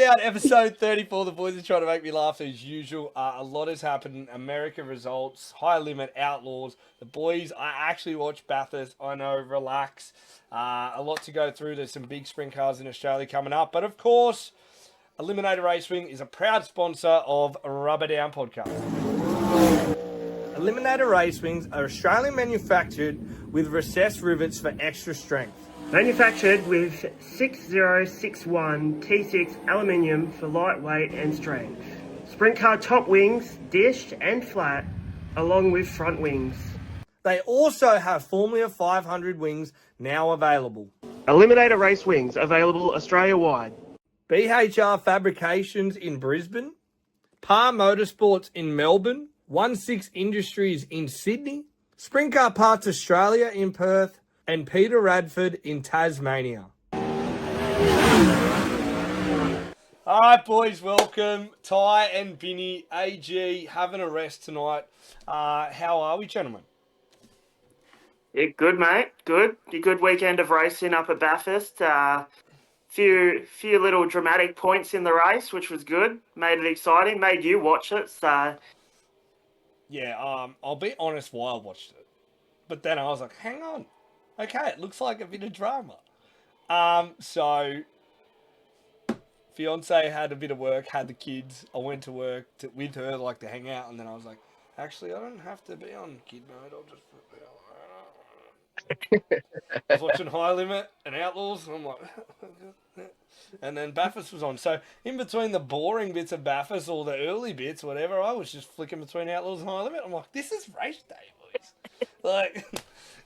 Countdown, episode 34. The boys are trying to make me laugh as usual. A lot has happened. America results, High Limit, Outlaws. The boys, I actually watched Bathurst. I know, relax. A lot to go through. There's some big sprint cars in Australia coming up. But of course, Eliminator Racewing is a proud sponsor of Rubber Down Podcast. Eliminator Racewings are Australian manufactured with recessed rivets for extra strength. Manufactured with 6061 T6 aluminium for lightweight and strength. Sprint car top wings, dished and flat, along with front wings. They also have Formula 500 wings now available. Eliminator race wings available Australia-wide. BHR Fabrications in Brisbane, Par Motorsports in Melbourne, 16 Industries in Sydney, Sprint Car Parts Australia in Perth, and Peter Radford in Tasmania. All right, boys, welcome. Ty and Vinny, AG, having a rest tonight. How are we, gentlemen? Yeah, good, mate. Good. A good weekend of racing up at Bathurst. Few little dramatic points in the race, which was good. Made it exciting. Made you watch it. So yeah, I'll be honest why I watched it, but then I was like, hang on. Okay, it looks like a bit of drama. So, fiance had a bit of work, had the kids. I went to work with her, like to hang out, and then I was like, actually, I don't have to be on kid mode. I'll just put I was watching High Limit and Outlaws, and I'm like, and then Bathurst was on. So, in between the boring bits of Bathurst, or the early bits, whatever, I was just flicking between Outlaws and High Limit. I'm like, this is race day, boys. Like.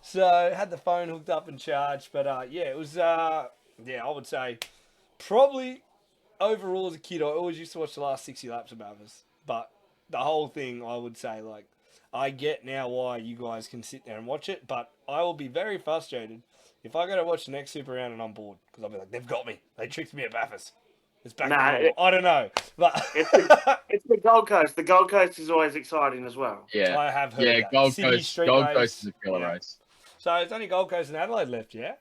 So, had the phone hooked up and charged, but yeah, it was, I would say, probably, overall as a kid, I always used to watch the last 60 laps of Bathurst, but the whole thing, I would say, like, I get now why you guys can sit there and watch it, but I will be very frustrated if I go to watch the next Super Round and I'm bored, because I'll be like, they've got me, they tricked me at Bathurst. It's back to normal. I don't know, but it's the Gold Coast. The Gold Coast is always exciting as well. Yeah, I have heard that. Gold Coast is a killer race. So it's only Gold Coast and Adelaide left, yeah?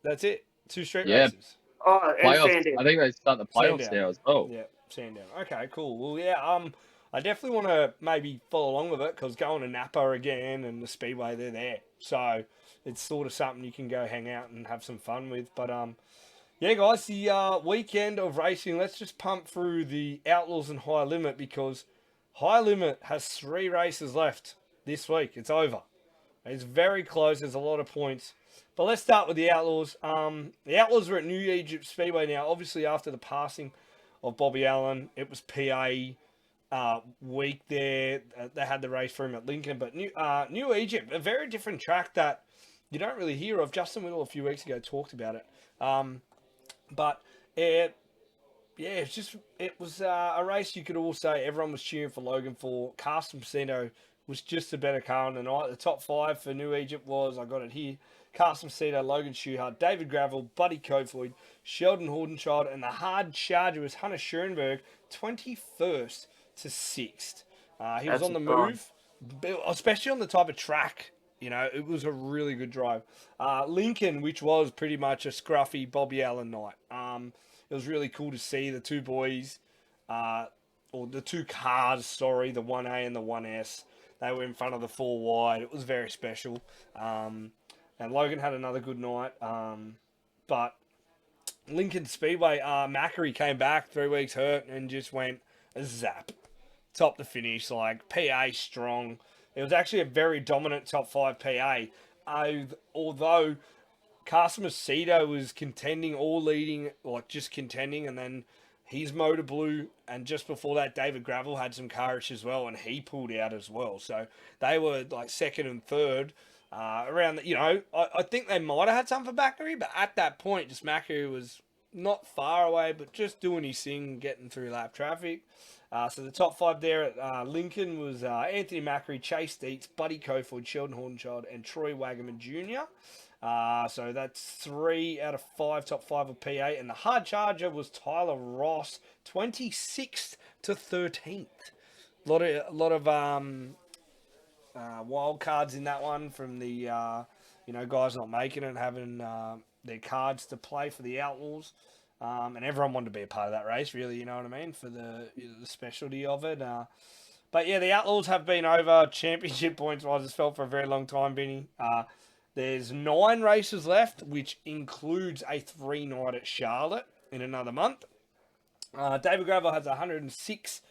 That's it. 2 straight races. Oh, and playoffs. Sandown. I think they start the playoffs now as well. Yeah, Sandown. Okay, cool. Well, yeah, I definitely want to maybe follow along with it because going to Napa again and the Speedway, they're there. So it's sort of something you can go hang out and have some fun with. But, yeah, guys, the weekend of racing, let's just pump through the Outlaws and High Limit because High Limit has 3 races left this week. It's over. It's very close. There's a lot of points. But let's start with the Outlaws. The Outlaws were at New Egypt Speedway now. Obviously, after the passing of Bobby Allen, it was PA week there. They had the race for him at Lincoln. But New Egypt, a very different track that you don't really hear of. Justin Whittle a few weeks ago talked about it. But it was a race you could all say everyone was cheering for Logan for. Carsten Pacino was just a better car on the night. The top 5 for New Egypt was, I got it here, Carsten Pacino, Logan Schuchart, David Gravel, Buddy Kofoid, Sheldon Hordenchild, and the hard charger was Hunter Schoenberg, 21st to 6th. He was on the move, especially on the type of track. You know, it was a really good drive. Lincoln, which was pretty much a scruffy Bobby Allen night. It was really cool to see the 2 boys, or the 2 cars, sorry, the 1A and the 1S. They were in front of the 4 wide. It was very special. And Logan had another good night. But Lincoln Speedway, Macquarie came back 3 weeks hurt and just went a zap. Top to finish, like PA strong. It was actually a very dominant top 5 PA. Although Carson Macedo was contending or leading, like just contending, and then his motor blew, and just before that, David Gravel had some car issues as well, and he pulled out as well. So they were like 2nd and 3rd around. I think they might have had some for Macquarie, but at that point, just Macquarie was not far away, but just doing his thing, getting through lap traffic. So the top 5 there at Lincoln was Anthony Macquarie, Chase Dietz, Buddy Kofoid, Sheldon Hordenchild, and Troy Wagaman Jr. So that's 3 out of 5 top 5 of PA. And the hard charger was Tyler Ross, 26th to 13th. A lot of wild cards in that one from the guys not making it and having their cards to play for the Outlaws. And everyone wanted to be a part of that race, really, you know what I mean, for the specialty of it. But yeah, the Outlaws have been over championship points-wise as well for a very long time, Benny. There's 9 races left, which includes a 3-night at Charlotte in another month. David Gravel has 106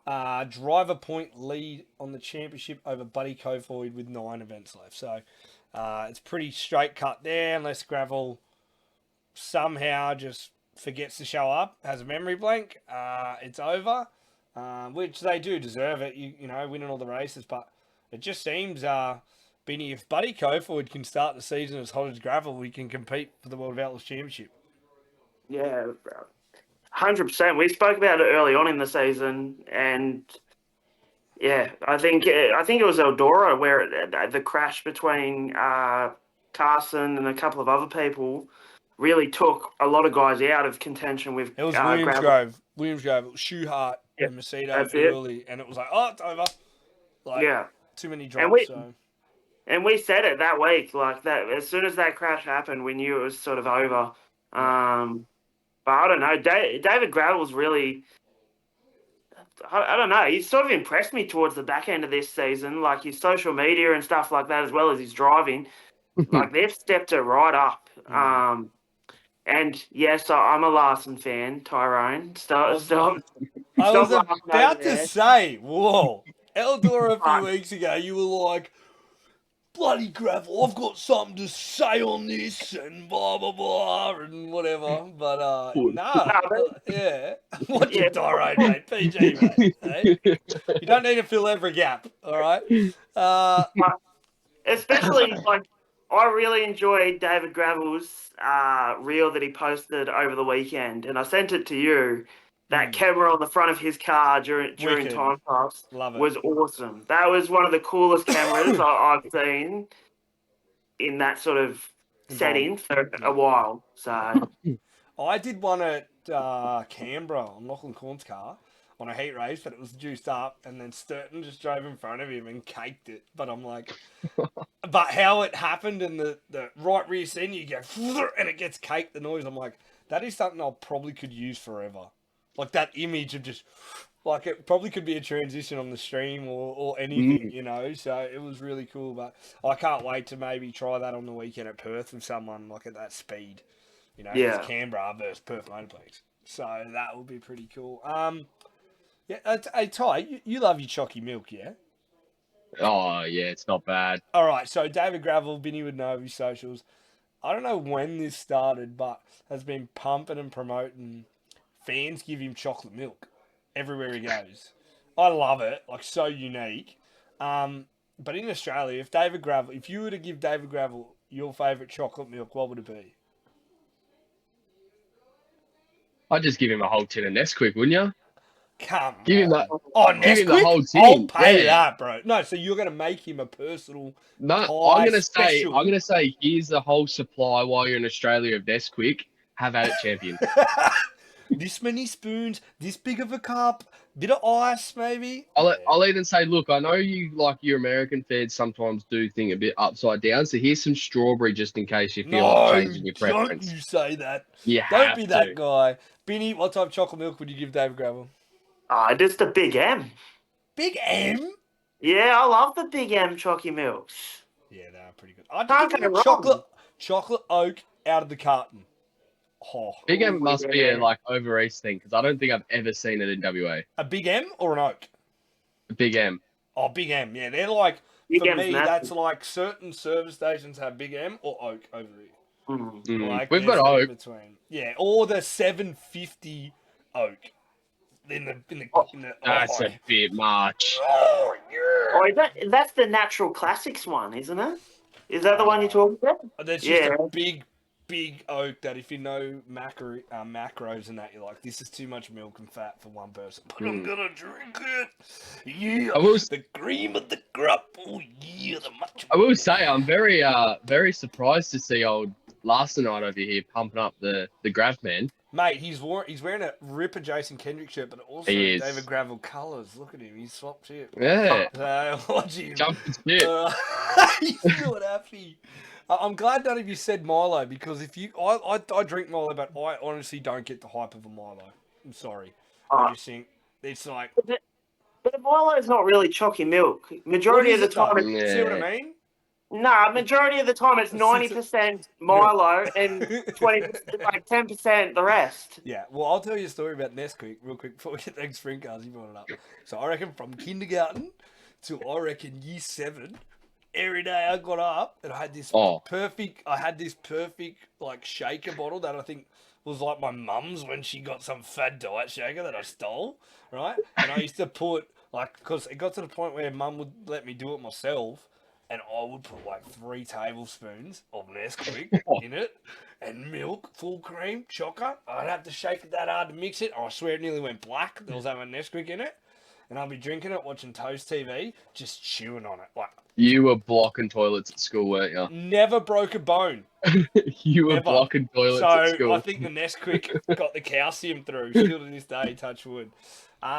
driver point lead on the championship over Buddy Kofoid with 9 events left. So it's pretty straight cut there, unless Gravel somehow just forgets to show up, has a memory blank. It's over, which they do deserve it, you know, winning all the races. But it just seems, Benny, if Buddy Kofoid can start the season as hot as Gravel, we can compete for the World of Outlaws Championship. Yeah, 100%. We spoke about it early on in the season, and yeah, I think it was Eldora where the crash between Carson and a couple of other people really took a lot of guys out of contention with. It was Williams-Grove, it was Shoehart and Macedo early, and it was like, oh, it's over. Like, too many drops. And we said it that week, like that. As soon as that crash happened, we knew it was sort of over. But I don't know. David Gravel's really, I don't know. He's sort of impressed me towards the back end of this season, like his social media and stuff like that, as well as his driving. Like they've stepped it right up. And yes, I'm a Larson fan, Tyrone. I was about to say, whoa, Eldora a few weeks ago, you were like, bloody Gravel, I've got something to say on this and blah, blah, blah, and whatever. But, yeah. Watch your Tyrone, mate. PG, mate. Hey? You don't need to fill every gap, all right? Especially, like, I really enjoyed David Gravel's reel that he posted over the weekend, and I sent it to you. That camera on the front of his car during time trials was awesome. That was one of the coolest cameras I've seen in that sort of setting for a while. So I did one at Canberra on Lachlan Corn's car on a heat race, but it was juiced up, and then Sturton just drove in front of him and caked it. But I'm like, but how it happened in the right rear scene, you go, and it gets caked, the noise. I'm like, that is something I probably could use forever. Like that image of just, like it probably could be a transition on the stream or anything, you know. So it was really cool. But I can't wait to maybe try that on the weekend at Perth with someone like at that speed, you know. It's Canberra versus Perth Motorplex. So that would be pretty cool. Yeah, hey Ty, you love your chalky milk, yeah? Oh yeah, it's not bad. All right, so David Gravel, Vinny would know his socials. I don't know when this started, but has been pumping and promoting. Fans give him chocolate milk everywhere he goes. I love it, like so unique. But in Australia, if you were to give David Gravel your favourite chocolate milk, what would it be? I'd just give him a whole tin of Nesquik, wouldn't you? Give him that. Nesquik? Give him the whole tin. I'll pay that, bro. No, so you're going to make him a personal. No, I'm going to say, here's the whole supply while you're in Australia of Nesquik. Have at it, champion. This many spoons, this big of a cup, bit of ice, maybe. I'll even say, look, I know you like your American feds sometimes do thing a bit upside down, so here's some strawberry just in case you feel like changing your preference. Don't you say that. Don't be that guy. Benny, what type of chocolate milk would you give David Gravel? Just a Big M. Big M? Yeah, I love the Big M chalky milks. Yeah, they are pretty good. I'd give him chocolate oak out of the carton. Oh, Big M must be a over east thing because I don't think I've ever seen it in WA. A Big M or an oak? A Big M. Oh, Big M. Yeah, they're like, Big for M's me, massive. That's like certain service stations have Big M or oak over here. Like, we've got oak. Between. Yeah, or the 750 oak. That's a bit much. Oh, yeah. That's the Natural Classics one, isn't it? Is that the one you're talking about? That's just a big oak that if you know macros and that, you're like, this is too much milk and fat for one person, but I'm gonna drink it. Yeah, the cream of the crop. Oh yeah, the much. I will say I'm very surprised to see old Larsenite over here pumping up the Grav man. Mate, he's wearing a Ripper Jason Kendrick shirt, but also David Gravel colours. Look at him, he's swapped shit. Yeah. So watch him. Jumping shit. He's feeling happy. I'm glad none of you said Milo because if you, I drink Milo, but I honestly don't get the hype of a Milo. I'm sorry. I Oh, just think it's like, but Milo's not really chalky milk. what Majority is of the it though? time, See what I Yeah. mean? majority of the time it's It sits at 90% milk. Milo and 20%, like 10% the rest. Yeah, well, I'll tell you a story about Nesquik real quick before we get thanks Sprintcars. You brought it up. So I reckon from kindergarten to I reckon year 7, every day I got up and I had this Oh, perfect like shaker bottle that I think was like my mum's when she got some fad diet shaker that I stole, right? And I used to put like because it got to the point where mum would let me do it myself, and I would put like 3 tablespoons of Nesquik in it and milk, full cream, chocker. I'd have to shake it that hard to mix it. I swear it nearly went black. There was that much Nesquik in it. And I'd be drinking it, watching Toast TV, just chewing on it. Like, you were blocking toilets at school, weren't you? never broke a bone. You were Never. blocking toilets So at school. I think the Nesquik got the calcium through. Still to this day, touch wood.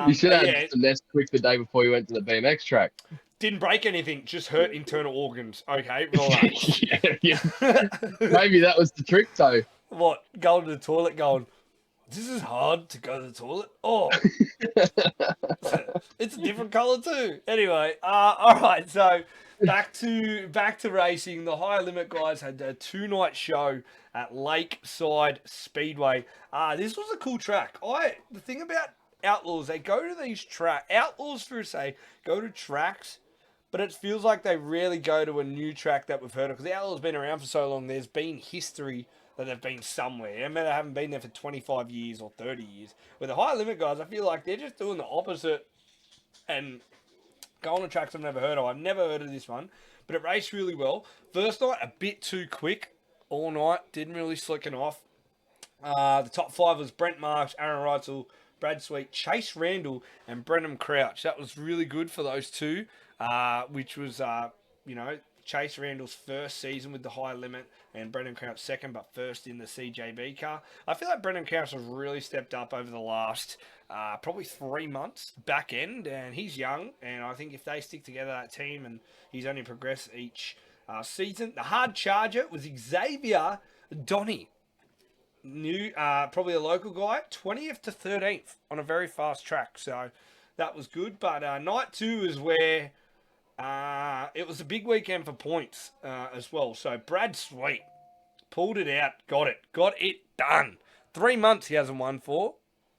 You should But have yeah, just a nest quick the day before you went to the BMX track. didn't break anything, just hurt internal organs. Okay, relax. Yeah. Maybe that was the trick, though. What? Going to the toilet, going, this is hard to go to the toilet. Oh, it's a different colour too. Anyway, all right. So back to racing. The High Limit guys had a 2-night show at Lakeside Speedway. This was a cool track. The thing about Outlaws, they go to these Outlaws for say go to tracks, but it feels like they rarely go to a new track that we've heard of because the Outlaws have been around for so long. There's been history that they've been somewhere. I mean, they haven't been there for 25 years or 30 years. With the High Limit guys, I feel like they're just doing the opposite and going to tracks I've never heard of. I've never heard of this one, but it raced really well. First night, a bit too quick all night. Didn't really slicken off. The top 5 was Brent Marks, Aaron Reitzel, Brad Sweet, Chase Randall, and Brennan Crouch. That was really good for those two, which was, Chase Randall's first season with the High Limit and Brendan Crouch second, but first in the CJB car. I feel like Brendan Crouch has really stepped up over the last probably 3 months back end, and he's young, and I think if they stick together, that team, and he's only progressed each season. The hard charger was Xavier Donny. New, probably a local guy, 20th to 13th on a very fast track, so that was good. But night 2 is where it was a big weekend for points as well. So Brad Sweet pulled it out, got it done. 3 months he hasn't won for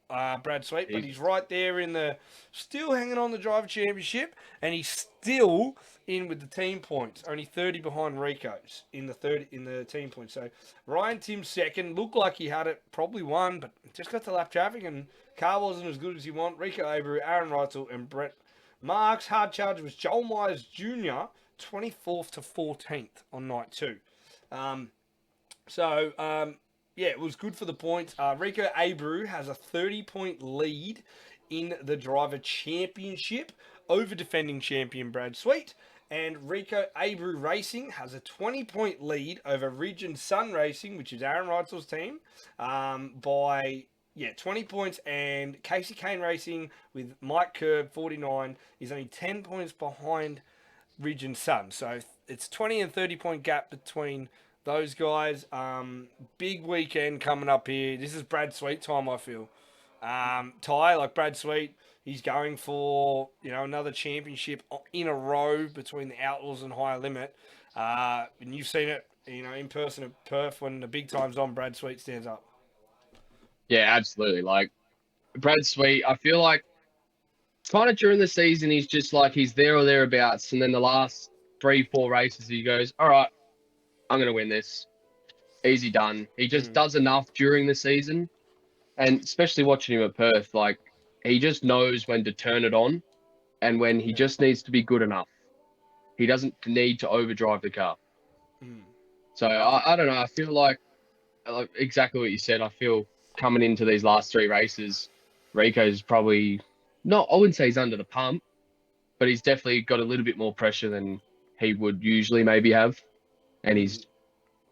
Brad Sweet, but he's right there in the, still hanging on the driver championship, and he's still in with the team points, only 30 behind Rico's in the team points. So Ryan Tim second, looked like he had it, probably won, but just got to lap traffic and car wasn't as good as he wanted. Rico Abreu, Aaron Reitzel, and Brett Marks. Hard charge was Joel Myers Jr., 24th to 14th on night 2. Yeah, it was good for the points. Rico Abreu has a 30-point lead in the driver championship over defending champion Brad Sweet. And Rico Abreu Racing has a 20-point lead over Ridge and Sun Racing, which is Aaron Reitzel's team, by 20 points. And Casey Kane Racing with Mike Kerb, 49, is only 10 points behind Ridge and Sun. So it's 20 and 30-point gap between those guys. Big weekend coming up here. This is Brad Sweet time, I feel. Ty, like Brad Sweet, he's going for, another championship in a row between the Outlaws and High Limit. And you've seen it, in person at Perth when the big time's on, Brad Sweet stands up. Yeah, absolutely. Like, Brad Sweet, I feel like kind of during the season, he's just like, he's there or thereabouts. And then the last 3-4 races, he goes, all right, I'm going to win this. Easy done. He just does enough during the season. And especially watching him at Perth, like, he just knows when to turn it on and when he just needs to be good enough. He doesn't need to overdrive the car. So, I don't know. I feel like exactly what you said. I feel coming into these last 3 races, Rico's probably not, I wouldn't say he's under the pump, but he's definitely got a little bit more pressure than he would usually maybe have. And he's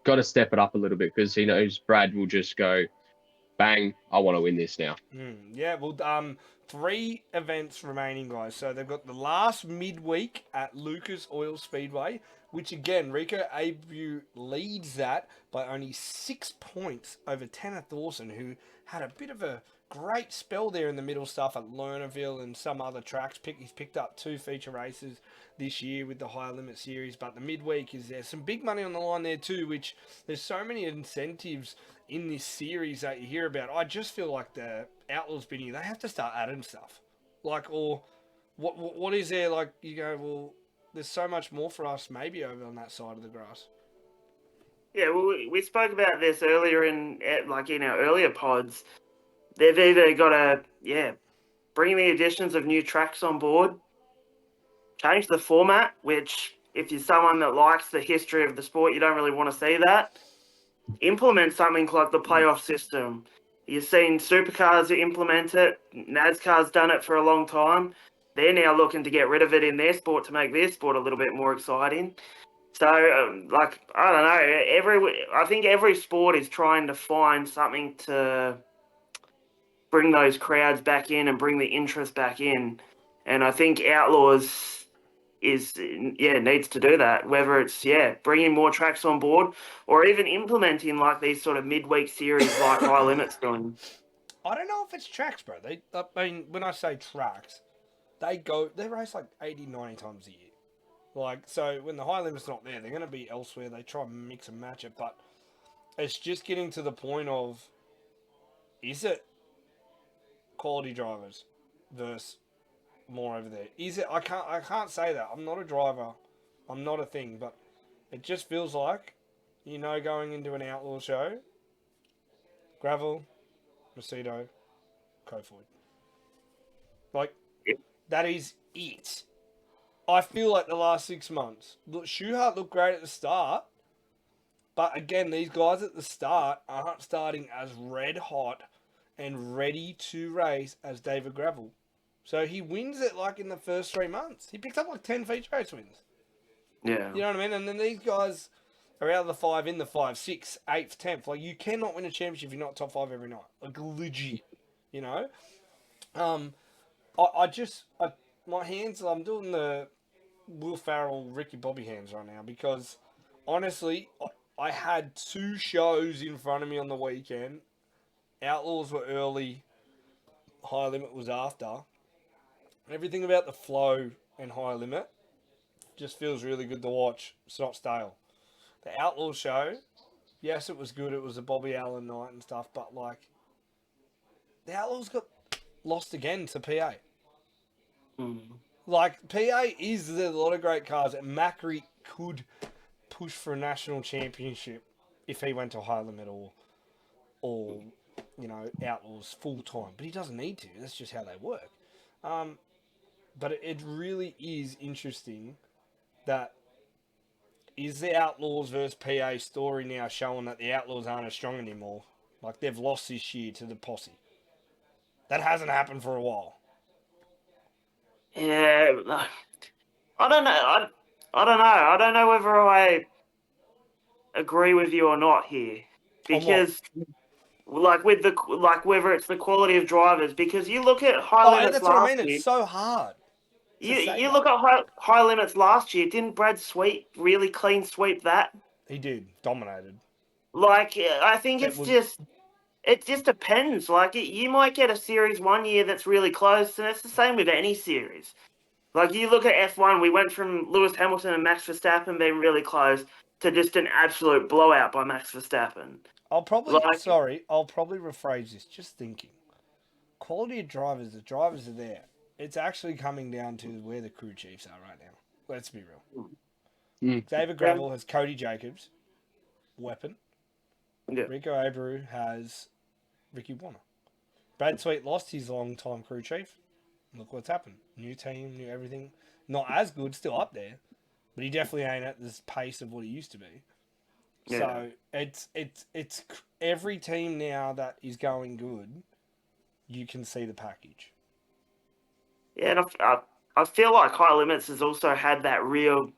got to step it up a little bit because he knows Brad will just go, bang, I want to win this now. Yeah, well, 3 events remaining, guys. So they've got the last midweek at Lucas Oil Speedway, which again, Rico Abreu leads that by only 6 points over Tanner Thorson, who had a bit of a great spell there in the middle stuff at Lernerville and some other tracks. He's picked up 2 feature races this year with the High Limit Series, but the midweek is there. Some big money on the line there too, which there's so many incentives in this series that you hear about. I just feel like the Outlaws bidding, they have to start adding stuff. Like, or what is there, like, you go, well, there's so much more for us maybe over on that side of the grass. Yeah, well, we spoke about this earlier in our earlier pods. They've either got to, bring the additions of new tracks on board, change the format, which if you're someone that likes the history of the sport, you don't really want to see that. Implement something like the playoff system. You've seen Supercars implement it. NASCAR's done it for a long time. They're now looking to get rid of it in their sport to make their sport a little bit more exciting. So, I don't know. I think every sport is trying to find something to bring those crowds back in and bring the interest back in. And I think Outlaws needs to do that, whether it's bringing more tracks on board or even implementing like these sort of midweek series like High Limits doing. I don't know if it's tracks, bro. I mean, when I say tracks, they race like 80, 90 times a year. Like, so when the High Limit's not there, they're going to be elsewhere. They try and mix and match it, but it's just getting to the point of, is it quality drivers versus more over there? Is it? I can't say that. I'm not a driver. I'm not a thing, but it just feels like, going into an Outlaw show, gravel, Macedo, Kofoid. Like, that is it. I feel like the last 6 months, Schuhart looked great at the start, but again, these guys at the start aren't starting as red hot and ready to race as David Gravel. So he wins it like in the first 3 months. He picked up like 10 feature race wins. Yeah. You know what I mean? And then these guys are out of the 5, in the 5, 6th, 8th, 10th. Like, you cannot win a championship if you're not top 5 every night. Like, legit. You know? My hands, I'm doing the Will Farrell, Ricky Bobby hands right now because, honestly, I had 2 shows in front of me on the weekend. Outlaws were early. High Limit was after. Everything about the flow and High Limit just feels really good to watch. It's not stale. The Outlaws show, yes, it was good. It was a Bobby Allen night and stuff, but, like, the Outlaws got lost again to PA. Like, PA is a lot of great cars, and Macri could push for a national championship if he went to High Limit or Outlaws full time. But he doesn't need to. That's just how they work. But it really is interesting that is the Outlaws versus PA story now showing that the Outlaws aren't as strong anymore. Like, they've lost this year to the posse. That hasn't happened for a while. Yeah, I don't know. I don't know. I don't know whether I agree with you or not here, because whether it's the quality of drivers. Because you look at High Limits that's last what I mean. year. It's so hard. You look at high Limits last year. Didn't Brad Sweet really clean sweep that? He did. Dominated. Like, I think it just depends. Like, you might get a series one year that's really close, and it's the same with any series. Like, you look at F1, we went from Lewis Hamilton and Max Verstappen being really close to just an absolute blowout by Max Verstappen. I'll probably rephrase this. Just thinking. Quality of drivers, the drivers are there. It's actually coming down to where the crew chiefs are right now. Let's be real. David Gravel has Cody Jacobs, weapon. Yeah. Rico Abreu has Ricky Warner. Brad Sweet lost his long-time crew chief. Look what's happened. New team, new everything. Not as good, still up there, but he definitely ain't at this pace of what he used to be. Yeah. So it's every team now that is going good, you can see the package. Yeah, and I feel like High Limits has also had that real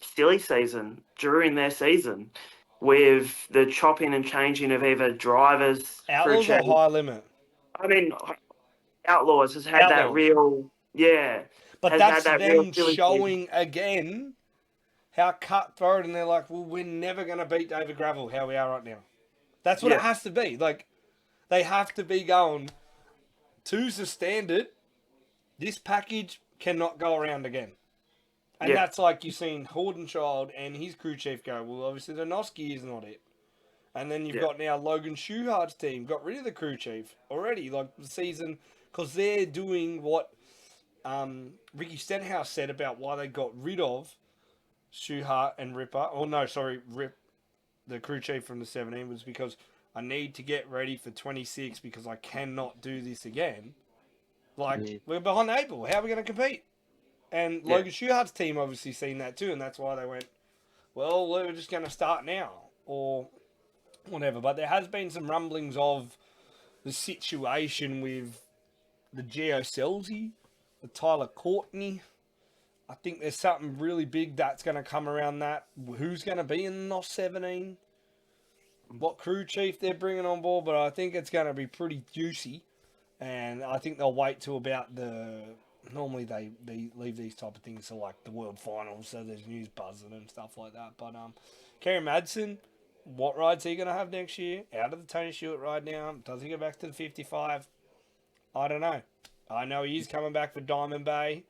silly season during their season. with the chopping and changing of either drivers, crew Outlaws or chief. High Limit? I mean, Outlaws has had that Outlaws. real, But has that's had that real them silly season. showing again how cutthroat, and they're like, well, we're never going to beat David Gravel how we are right now. That's what it has to be. Like, they have to be going, two's the standard. This package cannot go around again. And that's like you've seen Hordenchild and his crew chief go, well, obviously the Noski is not it. And then you've got now Logan Schuhart's team got rid of the crew chief already, like the season, because they're doing what Ricky Stenhouse said about why they got rid of Schuhart and Ripper. Oh, no, sorry, Rip, the crew chief from the 17 was because I need to get ready for 26 because I cannot do this again. Like, we're behind the eight ball. How are we going to compete? And Logan Schuhart's team obviously seen that too, and that's why they went, well, we're just going to start now, or whatever. But there has been some rumblings of the situation with the Gio Selzy, the Tyler Courtney. I think there's something really big that's going to come around that. Who's going to be in the NOS 17? What crew chief they're bringing on board, but I think it's going to be pretty juicy. And I think they'll wait till about the... Normally they leave these type of things to like the World Finals, so there's news buzzing and stuff like that. But Kerry Madsen, what ride's he going to have next year? Out of the Tony Stewart ride now. Does he go back to the 55? I don't know. I know he is coming back for Diamond Bay.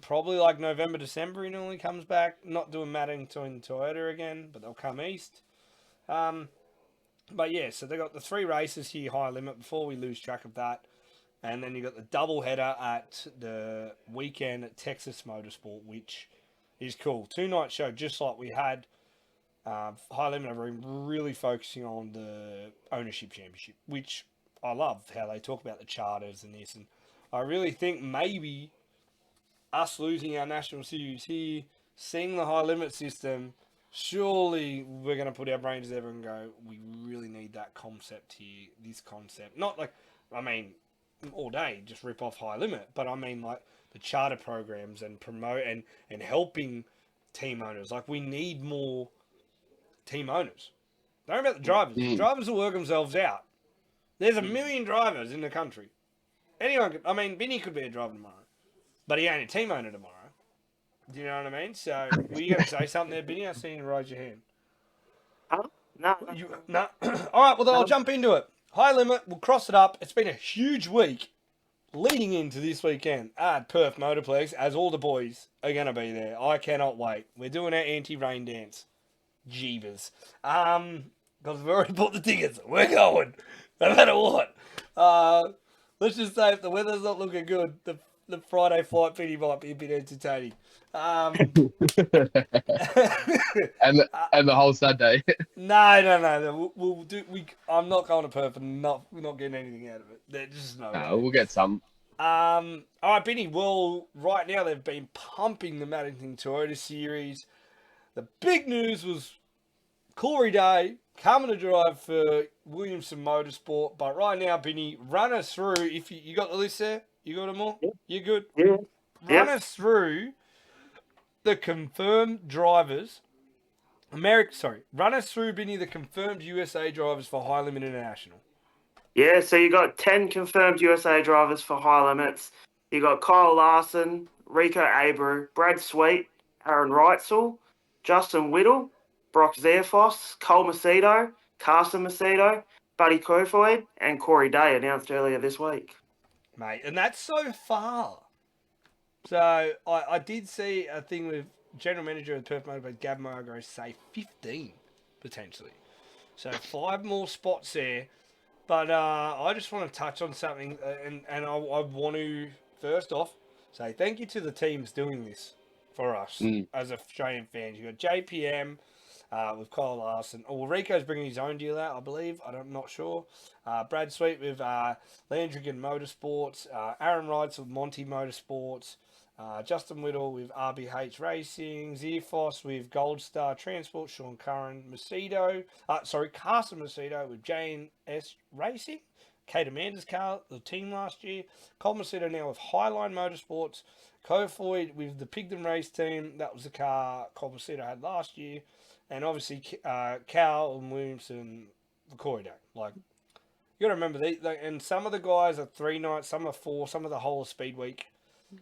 Probably like November, December he normally comes back. Not doing Maddington Toyota again, but they'll come east. But yeah, so they got the 3 races here, High Limit, before we lose track of that. And then you got the double header at the weekend at Texas Motorsport, which is cool. 2-night show, just like we had. High Limit are really focusing on the ownership championship, which I love how they talk about the charters and this. And I really think maybe us losing our national series here, seeing the High Limit system, surely we're going to put our brains together and go, we really need that concept here, this concept. Not like, I mean, all day just rip off High Limit, but I mean like the charter programs and promote and helping team owners. Like, we need more team owners. Don't worry about the drivers. The drivers will work themselves out. There's a million drivers in the country. Anyone could, I mean, Vinny could be a driver tomorrow, but he ain't a team owner tomorrow. Do you know what I mean? So were you going to say something there, Vinny? I seen you raise your hand. No. No. All right, well then I'll jump into it. High Limit, we'll cross it up. It's been a huge week leading into this weekend at Perth Motorplex, as all the boys are going to be there. I cannot wait. We're doing our anti-rain dance. Jeebus. Because we've already bought the tickets. We're going. No matter what. Let's just say if the weather's not looking good, the Friday flight Vinny might be a bit entertaining. and the whole Saturday. No. We'll do. I'm not going to Perth, and we're not getting anything out of it. There's just no. No, we'll get some. All right, Benny. Well, right now they've been pumping the Maddington Toyota Series. The big news was Corey Day coming to drive for Williamson Motorsport. But right now, Benny, run us through. If you got the list there, you got them all. Yeah. You good? Yeah. Run us through the confirmed drivers. Run us through, Benny, the confirmed USA drivers for High Limit International. Yeah, so you got 10 confirmed USA drivers for High Limits. You got Kyle Larson, Rico Abreu, Brad Sweet, Aaron Reitzel, Justin Whittle, Brock Zerfoss, Cole Macedo, Carson Macedo, Buddy Kofoid, and Corey Day announced earlier this week. Mate, and that's so far. So I did see a thing with General Manager of Perth Motorplex, Gav Margo, say 15 potentially. So 5 more spots there. But I just want to touch on something, and I want to first off say thank you to the teams doing this for us as Australian fans. You got JPM with Kyle Larson. Oh, Rico's bringing his own deal out, I believe. I'm not sure. Brad Sweet with Landrigan Motorsports. Aaron Wrights with Monty Motorsports. Justin Whittle with RBH Racing, Zerfoss with Gold Star Transport, Sean Curran, Carson Macedo with J&S Racing, Kate Amanda's car, the team last year, Cole Macedo now with Highline Motorsports, Kofoid with the Pigdom Race team, that was the car Cole Macedo had last year, and obviously Cal and Williamson for Corey Day. Like, you got to remember, and some of the guys are 3 nights, some are 4, some of the whole of Speed Week.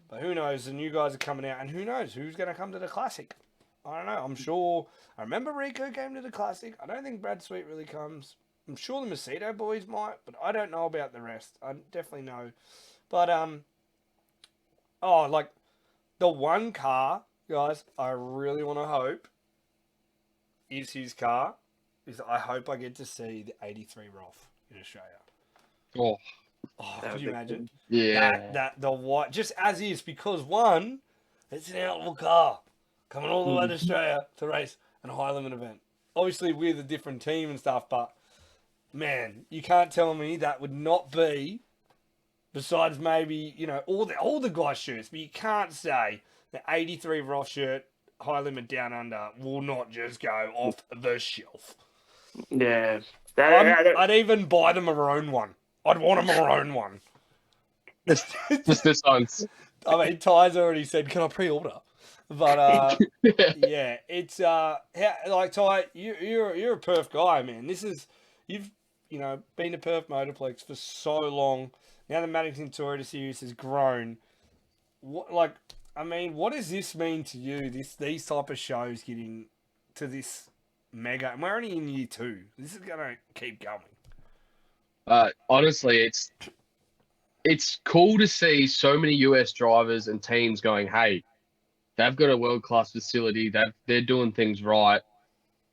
But who knows? The new guys are coming out, and who knows who's going to come to the Classic? I don't know. I'm sure. I remember Rico came to the Classic. I don't think Brad Sweet really comes. I'm sure the Macedo boys might, but I don't know about the rest. I definitely know. But like the one car, guys, I really want to hope is his car. Is I hope I get to see the 83 Rolf in Australia. Oh, Could you imagine? yeah. That the white, just as is, because one, it's an outlaw car coming all the way to Australia to race a high limit event. Obviously with a different team and stuff, but man, you can't tell me that would not be. Besides maybe, all the guys' shirts, but you can't say the 83 Roth shirt high limit down under will not just go off the shelf. Yeah. I'd even buy the maroon one. I'd want a maroon one. Just this one's. I mean, Ty's already said, "Can I pre-order?" But yeah, it's like Ty, you're a Perth guy, man. You've been to Perth Motorplex for so long. Now the Maddington Toyota Series has grown. What does this mean to you? These type of shows getting to this mega, and we're only in year 2. This is gonna keep going. Honestly, it's cool to see so many US drivers and teams going, hey, they've got a world-class facility, they're doing things right,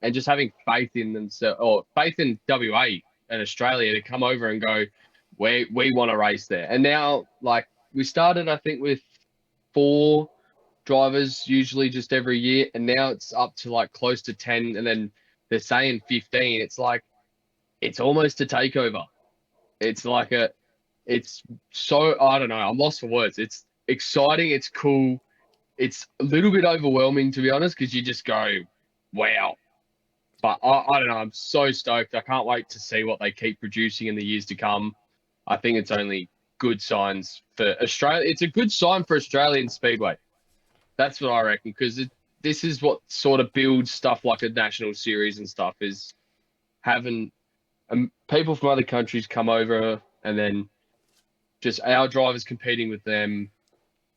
and just having faith in themselves, or faith in WA and Australia to come over and go, we want to race there. And now, like, we started, I think, with 4 drivers usually just every year, and now it's up to like close to 10, and then they're saying 15. It's like, it's almost a takeover. It's like it's so, I don't know, I'm lost for words. It's exciting, it's cool. It's a little bit overwhelming, to be honest, because you just go, wow. But I don't know, I'm so stoked. I can't wait to see what they keep producing in the years to come. I think it's only good signs for Australia. It's a good sign for Australian Speedway. That's what I reckon, because this is what sort of builds stuff like a national series and stuff, is having people from other countries come over, and then just our drivers competing with them,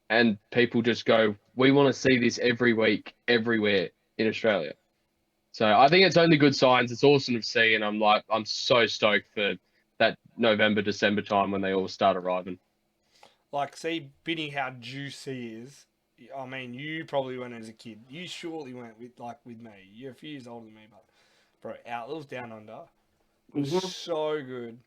and people just go, we want to see this every week, everywhere in Australia. So I think it's only good signs. It's awesome to see, and I'm so stoked for that November, December time when they all start arriving. Like, see, Binny, how juicy is. I mean, you probably went as a kid. You surely went with me. You're a few years older than me, but bro, Outlaws Down Under was so good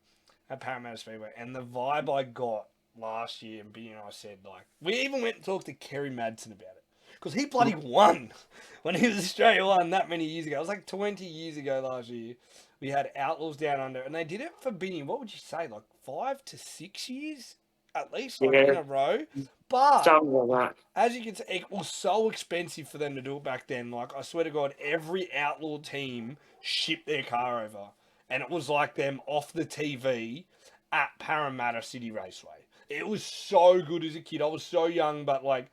at Parramatta Speedway, and the vibe I got last year, and Binny and I said, like, we even went and talked to Kerry Madsen about it, because he bloody won when he was Australia One that many years ago. It was like 20 years ago last year. We had Outlaws Down Under, and they did it for Binny. What would you say, like 5 to 6 years at least, like in a row? But something like that. As you can see, it was so expensive for them to do it back then. Like, I swear to God, every Outlaw team shipped their car over, and it was like them off the TV at Parramatta City Raceway. It was so good as a kid. I was so young, but like,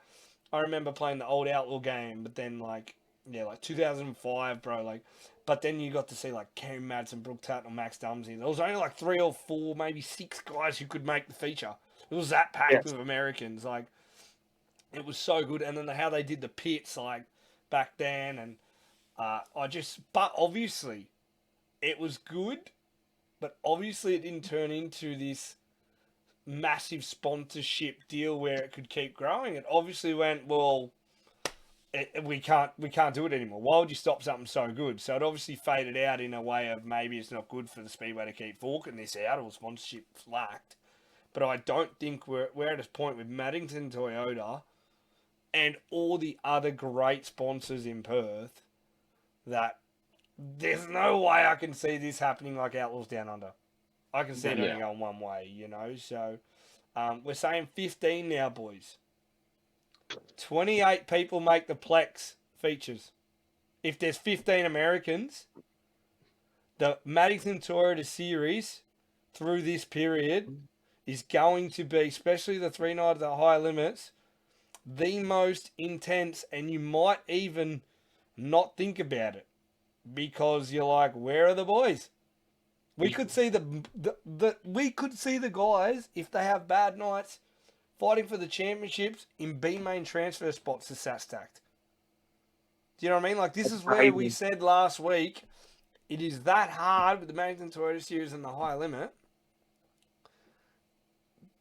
I remember playing the old Outlaw game, but then like 2005, bro, like, but then you got to see like Kerry Madsen, Brooke Tatnell, Max Dumsey. There was only like 3 or 4, maybe 6 guys who could make the feature. It was that packed with Americans. Like, it was so good. And then how they did the pits, like, back then. And but obviously, it was good. But obviously, it didn't turn into this massive sponsorship deal where it could keep growing. It obviously went, well, we can't do it anymore. Why would you stop something so good? So it obviously faded out in a way of maybe it's not good for the Speedway to keep forking this out, or sponsorship lacked. But I don't think we're at a point with Maddington Toyota and all the other great sponsors in Perth that there's no way I can see this happening like Outlaws Down Under. I can see it only going one way, So we're saying 15 now, boys. 28 people make the Plex features. If there's 15 Americans, the Maddington Toyota Series through this period is going to be, especially the 3 nights at high limits, the most intense, and you might even not think about it. because you're like, where are the boys? We could see we could see the guys if they have bad nights fighting for the championships in B main transfer spots to sat stacked. Do you know what I mean? Like, this is where we said last week, it is that hard with the Maddington Toyota Series and the high limit.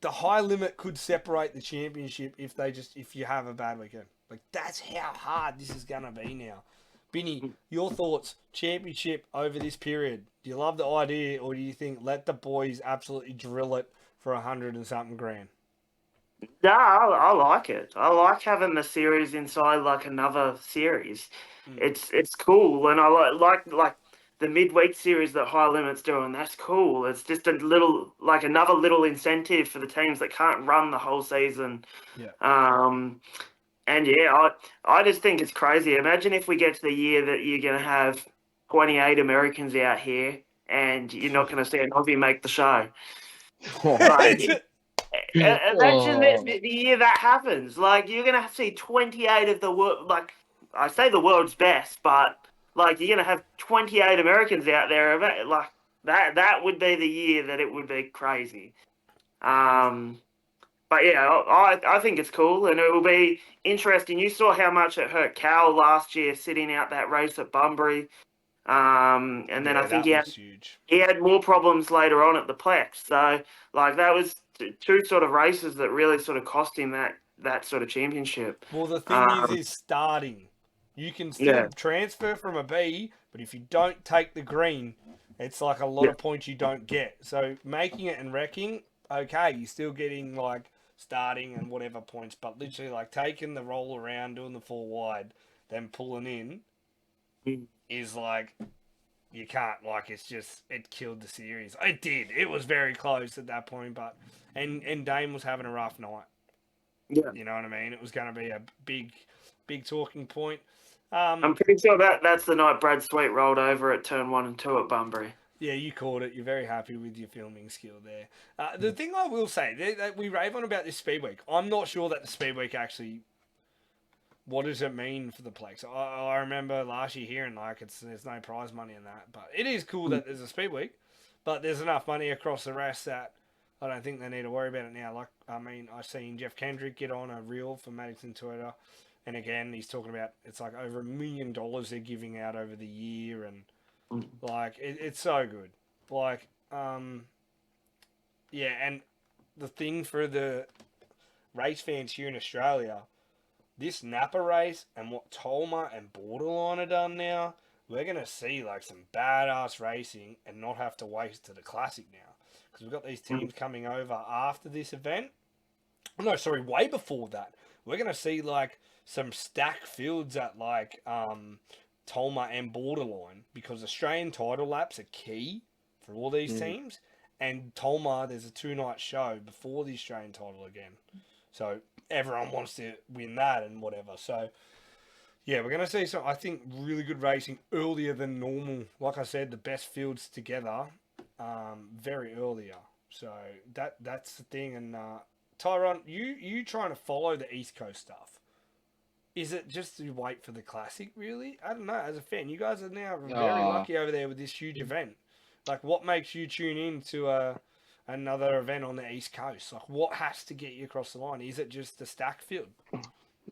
The high limit could separate the championship if you have a bad weekend. Like, that's how hard this is gonna be now. Binny, your thoughts, championship over this period. Do you love the idea, or do you think let the boys absolutely drill it for 100 and something grand? No, I like it. I like having the series inside like another series. It's cool, and I like the midweek series that High Limit's doing. That's cool. It's just a little like another little incentive for the teams that can't run the whole season. Yeah. And yeah, I just think it's crazy. Imagine if we get to the year that you're going to have 28 Americans out here, and you're not going to see an Aussie make the show. Like, imagine the year that happens. Like, you're going to see 28 of the world. Like, I say the world's best, but like you're going to have 28 Americans out there. Like that would be the year that it would be crazy. But yeah, I think it's cool, and it will be interesting. You saw how much it hurt Cal last year sitting out that race at Bunbury. And then I think he had more problems later on at the Plex. So, like, that was two sort of races that really sort of cost him that sort of championship. Well, the thing is starting. You can still transfer from a B, but if you don't take the green, it's like a lot of points you don't get. So, making it and wrecking, okay, you're still getting, like, starting and whatever points, but literally, like, taking the roll around, doing the 4 wide, then pulling in is like, you can't, like, it's just, it killed the series. It did. It was very close at that point, but, and Dame was having a rough night. Yeah. You know what I mean? It was going to be a big talking point. I'm pretty sure that's the night Brad Sweet rolled over at turn 1 and 2 at Bunbury. Yeah, you called it. You're very happy with your filming skill there. The thing I will say, that we rave on about this Speed Week, I'm not sure that the Speed Week actually, what does it mean for the Plex? I remember last year hearing, like, there's no prize money in that. But it is cool that there's a Speed Week, but there's enough money across the rest that I don't think they need to worry about it now. Like, I mean, I've seen Jeff Kendrick get on a reel for Maddington Toyota, and again, he's talking about it's like over $1 million they're giving out over the year, and like, it's so good. Like, yeah, and the thing for the race fans here in Australia, this Napa race and what Tolma and Borderline are done now, we're going to see, like, some badass racing and not have to wait to the Classic now. Because we've got these teams coming over after this event. No, sorry, way before that. We're going to see, like, some stacked fields at, like, Tolma and Borderline, because Australian title laps are key for all these teams, and Tolma, there's a 2-night show before the Australian title again, so everyone wants to win that and whatever. So yeah, we're going to see some, I think, really good racing earlier than normal. Like I said, the best fields together very earlier, so that's the thing. And Tyrone, you trying to follow the East Coast stuff. Is it just to wait for the Classic, really? I don't know. As a fan, you guys are now very lucky over there with this huge event. Like, what makes you tune in to another event on the East Coast? Like, what has to get you across the line? Is it just the stack field?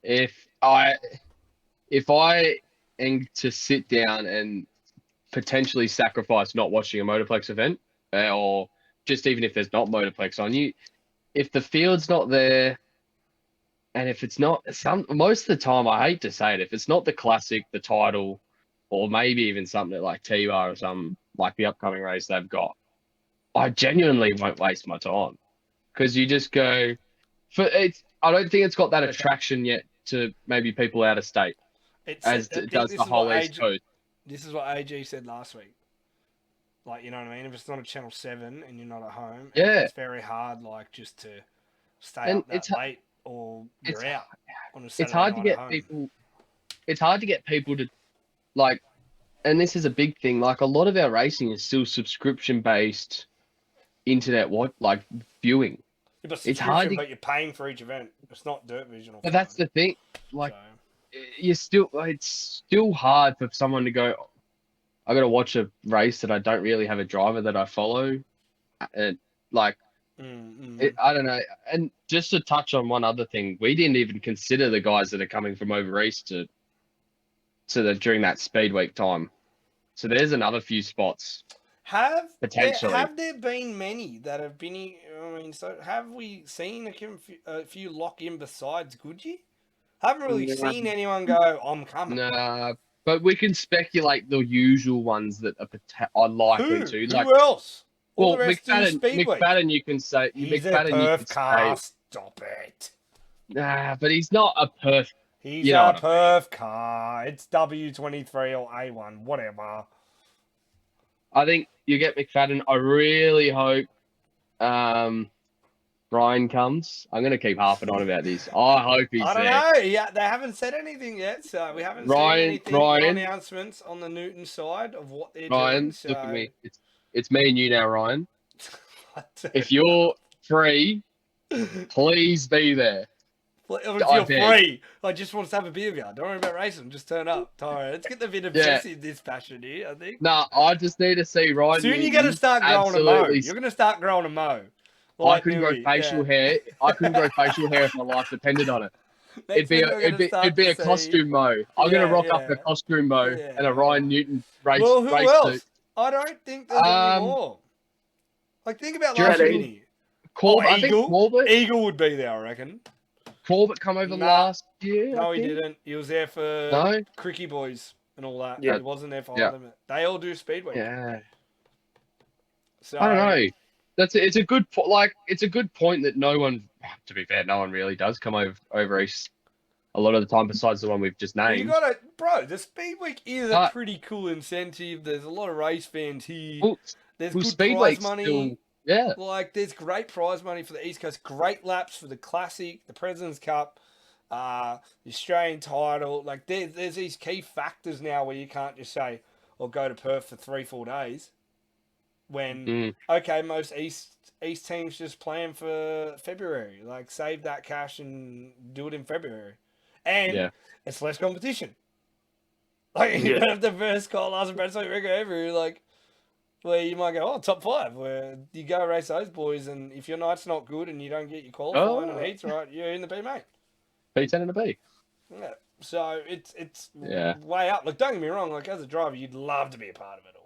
If I am to sit down and potentially sacrifice not watching a Motorplex event, or just even if there's not Motorplex on, if the field's not there, and if it's not most of the time, I hate to say it, if it's not the Classic, the title, or maybe even something like T-Bar or something like the upcoming race they've got, I genuinely won't waste my time, because you just go for it. I don't think it's got that attraction yet to maybe people out of state as it does the whole East Coast. This is what AG said last week. Like, you know what I mean? If it's not a Channel 7 and you're not at home, it's very hard, like, just to stay up that late. Or you're out on a Saturday it's hard to get people. It's hard to get people to, like, and this is a big thing. Like, a lot of our racing is still subscription based, internet viewing. Yeah, but it's hard, but you're paying for each event. It's not Dirt Vision. But that's the thing. Like, it's still hard for someone to go, I got to watch a race that I don't really have a driver that I follow. And like, I don't know. And just to touch on one other thing, we didn't even consider the guys that are coming from over east to the during that speed week time. So there's another few spots potentially. Have there been many that have been? I mean, so have we seen a few lock in besides Goodye? Haven't really seen anyone go, I'm coming. Nah, but we can speculate the usual ones that are likely to. Like, Who else? All well, the rest do speed week. McFadden, you can say He's McFadden, a you Perth can car. say, Stop it. nah, but he's not a Perth. He's You know a what I mean. Perth car. It's W23 or A1, whatever. I think you get McFadden. I really hope Ryan comes. I'm going to keep harping on about this. I hope he's I don't there. know. Yeah, they haven't said anything yet, so we haven't seen anything announcements on the Newton side of what they're doing. So... Look at me. It's me and you now, Ryan. If you're free, please be there. If you're free, I just want to have a beer with you. Don't worry about racing. Just turn up. Alright, let's get the bit of this passion here, I think. No, I just need to see Ryan. Soon you're going to start growing a mow. You're going to start growing a mow. I couldn't grow facial hair. I couldn't grow facial hair if my life depended on it. It'd be a costume mow. I'm going to rock up a costume mow and a Ryan Newton race. Well, who else? Suit. I don't think there's any more. Like, think about last year. Eagle would be there, I reckon. Corbett come over last year? No, he didn't. He was there for Cricky Boys and all that. Yeah. He wasn't there for High Limit. They all do Speedway. Yeah. So I don't know. It's a good point that no one, to be fair, no one really does come over east a lot of the time besides the one we've just named. The Speed Week is a pretty cool incentive. There's a lot of race fans here. There's good prize money. Like, there's great prize money for the East Coast. Great laps for the Classic, the President's Cup, the Australian title. Like, there's these key factors now where you can't just say, or go to Perth for 3-4 days. When, most East teams just plan for February. Like, save that cash and do it in February. And it's less competition. Like, you don't have the first call last Brad record ever. Like, where you might go, top 5, where you go race those boys, and if your night's not good and you don't get your qualifying and heats right, you're in the B, mate. P10 and a B. Yeah. So it's way up. Like, don't get me wrong, like, as a driver, you'd love to be a part of it all.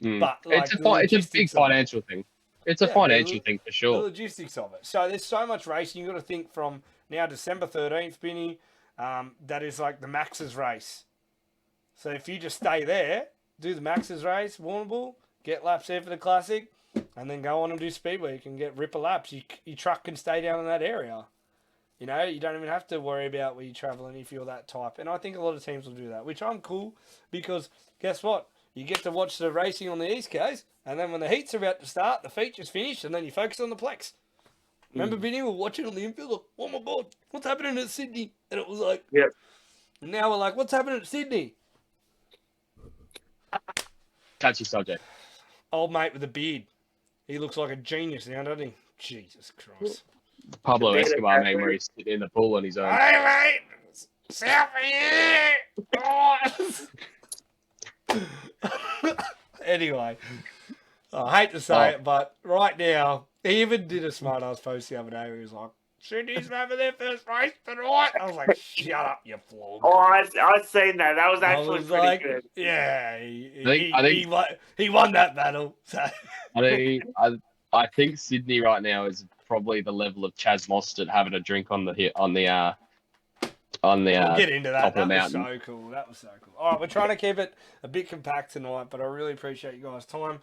But like, it's a big financial thing. It's a financial thing for sure. The logistics of it. So there's so much racing. You've got to think from now December 13th, Binny, that is like the Max's race. So if you just stay there, do the Max's race, Warrnambool, get laps there for the Classic, and then go on and do Speedway. You can get ripper laps. Your truck can stay down in that area. You know, you don't even have to worry about where you're travelling if you're that type. And I think a lot of teams will do that, which I'm cool because guess what? You get to watch the racing on the East Coast, and then when the heats are about to start, the feature's finished, and then you focus on the Plex. Remember, Vinny, we were watching on the infield, like, oh my God, what's happening at Sydney? And it was like, And now we're like, what's happening at Sydney? Touchy subject. Old mate with a beard. He looks like a genius now, doesn't he? Jesus Christ. Pablo Escobar, man, where he's sitting in the pool on his own. Hey, mate! Selfie! Anyway, I hate to say it, but right now, he even did a smart ass post the other day where he was like, Sydney's having their first race tonight. I was like, shut up, you flog. Oh, I've seen that. That was actually pretty good. Yeah, he won that battle. So. I think Sydney right now is probably the level of Chaz Mostert having a drink on the we'll get into that. That was so cool. That was so cool. All right, we're trying to keep it a bit compact tonight, but I really appreciate you guys' time.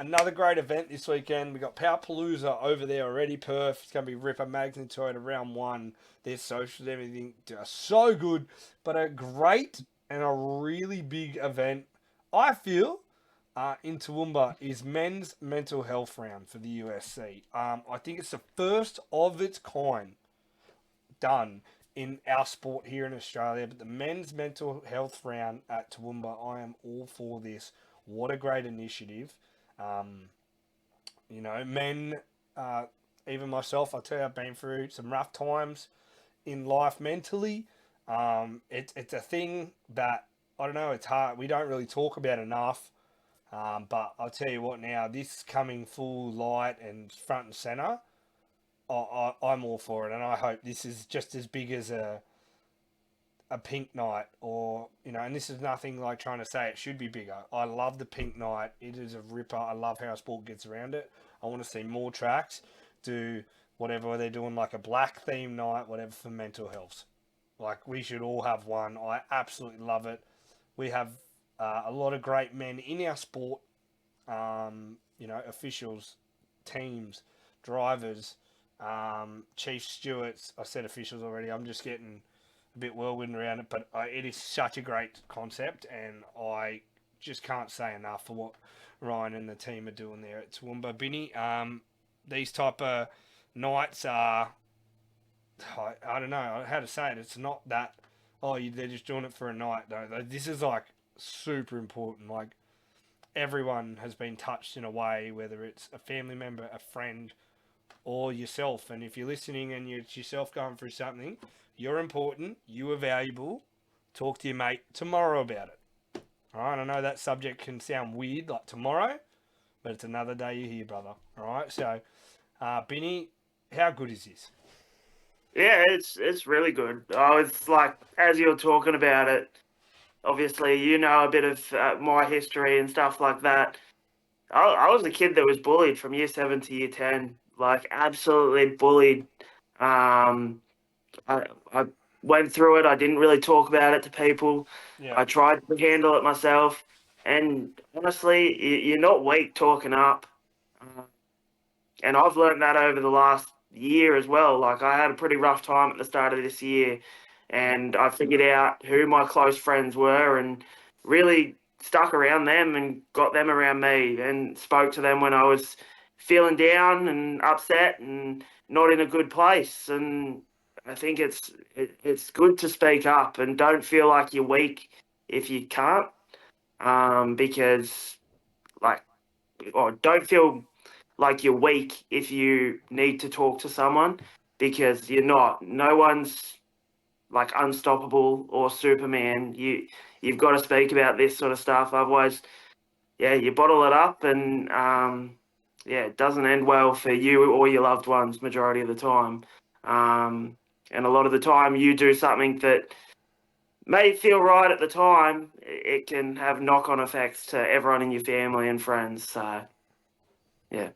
Another great event this weekend. We got Powerpalooza over there already, Perth. It's going to be Ripper, Maddington Toyota round 1. Their socials, everything are so good, but a great and a really big event, I feel, in Toowoomba is men's mental health round for the USC. I think it's the first of its kind done in our sport here in Australia, but the men's mental health round at Toowoomba, I am all for this. What a great initiative. Men, even myself, I tell you, I've been through some rough times in life mentally. It's a thing that I don't know, it's hard. We don't really talk about enough. But I'll tell you what now, this coming full light and front and centre, I'm all for it. And I hope this is just as big as a pink night or, and this is nothing like trying to say it should be bigger. I love the pink night. It is a ripper. I love how sport gets around it. I want to see more tracks do whatever they're doing, like a black theme night, whatever, for mental health. Like, we should all have one. I absolutely love it. We have a lot of great men in our sport, officials, teams, drivers, chief stewards. I said officials already. I'm just getting a bit whirlwind around it, but it is such a great concept, and I just can't say enough for what Ryan and the team are doing there at Toowoomba. Binny, these type of nights are, I don't know how to say it. It's not that, they're just doing it for a night. No, this is like super important. Like, everyone has been touched in a way, whether it's a family member, a friend, or yourself. And if you're listening and it's yourself going through something, you're important, you are valuable. Talk to your mate tomorrow about it. All right, I know that subject can sound weird, like tomorrow, but it's another day you're here, brother. All right, so, Binny, how good is this? Yeah, it's really good. I was like, as you're talking about it, obviously you know a bit of my history and stuff like that. I was a kid that was bullied from year 7 to year 10, like absolutely bullied. Um, I went through it. I didn't really talk about it to people. Yeah. I tried to handle it myself. And honestly, you're not weak talking up. Uh, and I've learned that over the last year as well. Like, I had a pretty rough time at the start of this year, and I figured out who my close friends were and really stuck around them and got them around me and spoke to them when I was feeling down and upset and not in a good place. And I think it's good to speak up and don't feel like you're weak if you can't, because like, or don't feel like you're weak if you need to talk to someone, because you're not. No one's like unstoppable or Superman. You've got to speak about this sort of stuff. Otherwise, yeah, you bottle it up, and yeah, it doesn't end well for you or your loved ones majority of the time. And a lot of the time, you do something that may feel right at the time, it can have knock-on effects to everyone in your family and friends. So, yeah,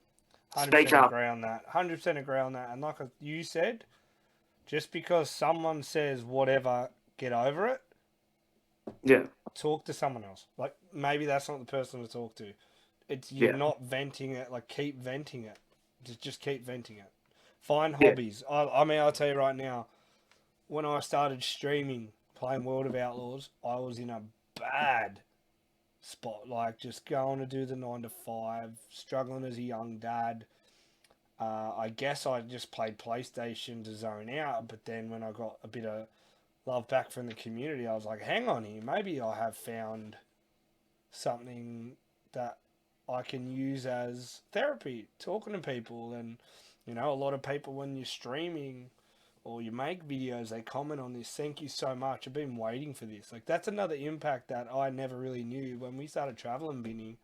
speak 100% up. agree on that. 100% agree on that. And like you said, just because someone says whatever, get over it. Yeah. Talk to someone else. Like, maybe that's not the person to talk to. You're Yeah. not venting it. Like, keep venting it. Just keep venting it. Find Yeah. hobbies. I mean, I'll tell you right now, when I started streaming, playing World of Outlaws, I was in a bad spot. Like, just going to do the 9 to 5, struggling as a young dad. I guess I just played PlayStation to zone out, but then when I got a bit of love back from the community, I was like, hang on here, maybe I have found something that I can use as therapy, talking to people. And, a lot of people, when you're streaming or you make videos, they comment on this, thank you so much, I've been waiting for this. Like, that's another impact that I never really knew when we started traveling, Binny.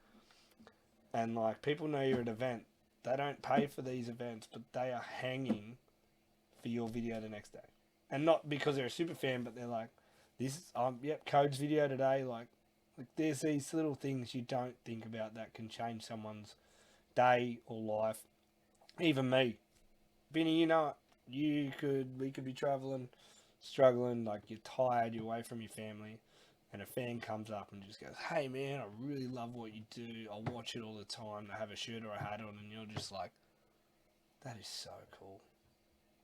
And, like, people know you're at an event. They don't pay for these events, but they are hanging for your video the next day. And not because they're a super fan, but they're like, this, Code's video today. Like, there's these little things you don't think about that can change someone's day or life. Even me. Binny, we could be traveling, struggling, like you're tired, you're away from your family, and a fan comes up and just goes, hey man, I really love what you do, I watch it all the time, they have a shirt or a hat on, and you're just like, that is so cool.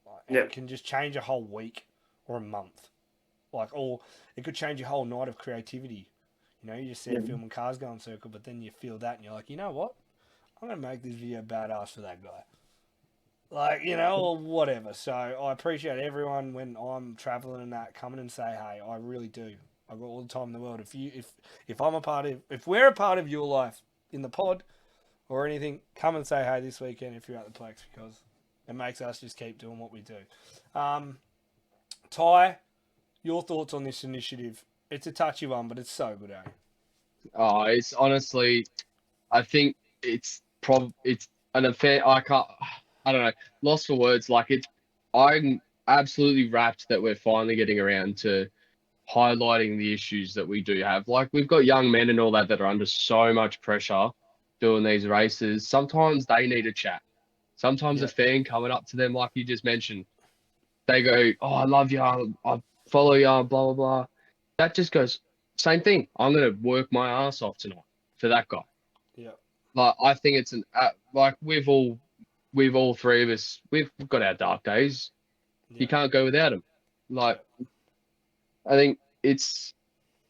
Like, and it can just change a whole week or a month. Like, or it could change your whole night of creativity. You just see a film and cars go in circle, but then you feel that and you're like, you know what? I'm going to make this video badass for that guy. Like, or whatever. So I appreciate everyone when I'm traveling and that coming and say, hey, I really do. I've got all the time in the world. If we're a part of your life in the pod or anything, come and say hey this weekend if you're at the Plex, because it makes us just keep doing what we do. Ty, your thoughts on this initiative It's a touchy one, but it's so good, eh? Oh, it's honestly, I think it's an affair. I don't know, lost for words. Like I'm absolutely rapt that we're finally getting around to highlighting the issues that we do have. Like we've got young men and all that are under so much pressure doing these races. Sometimes they need a chat. Sometimes a Yeah. fan coming up to them, like you just mentioned, they go, "Oh, I love you. I follow you. Blah blah blah." That just goes. Same thing. I'm gonna work my ass off tonight for that guy. Yeah. Like I think it's like we've all three of us, we've got our dark days. You Yeah. can't go without them. Like Yeah. I think it's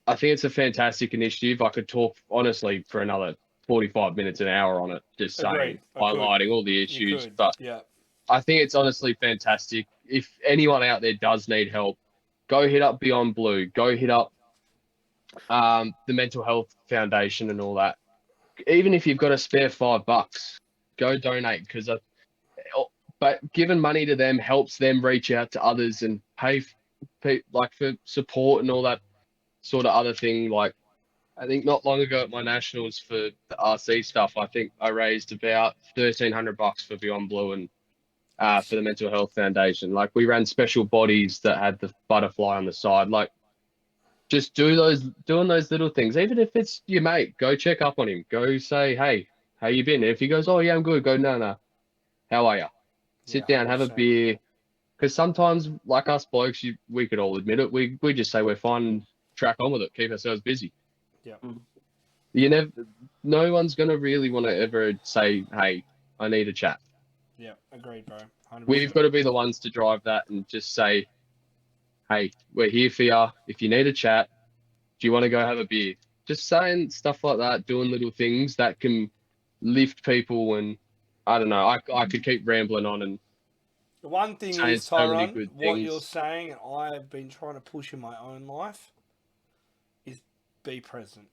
I think it's a fantastic initiative. I could talk honestly for another 45 minutes, an hour on it, just saying, Agreed. I could. highlighting all the You issues. could. But Yeah. I think it's honestly fantastic. If anyone out there does need help, go hit up Beyond Blue. Go hit up the Mental Health Foundation and all that. Even if you've got a spare $5, go donate because but giving money to them helps them reach out to others and pay like for support and all that sort of other thing. Like I think not long ago at my nationals for the RC stuff, I think I raised about $1,300 for Beyond Blue and for the Mental Health Foundation. Like we ran special bodies that had the butterfly on the side. Like just doing those little things. Even if it's your mate, go check up on him. Go say, hey, how you been? And if he goes, oh yeah, I'm good. Go, no, how are you? Yeah. Sit down, have a 100%. beer. Because sometimes, like us blokes, we could all admit it. We just say we're fine, and track on with it, keep ourselves busy. Yeah. You never, no one's gonna really want to ever say, hey, I need a chat. Yeah. Agreed, bro. 100%. We've got to be the ones to drive that and just say, hey, we're here for you. If you need a chat, do you want to go have a beer? Just saying stuff like that, doing little things that can lift people. And I don't know, I could keep rambling on and The one thing saying is, so many Tyrone, good what you're things. saying, and I've been trying to push in my own life, is be present.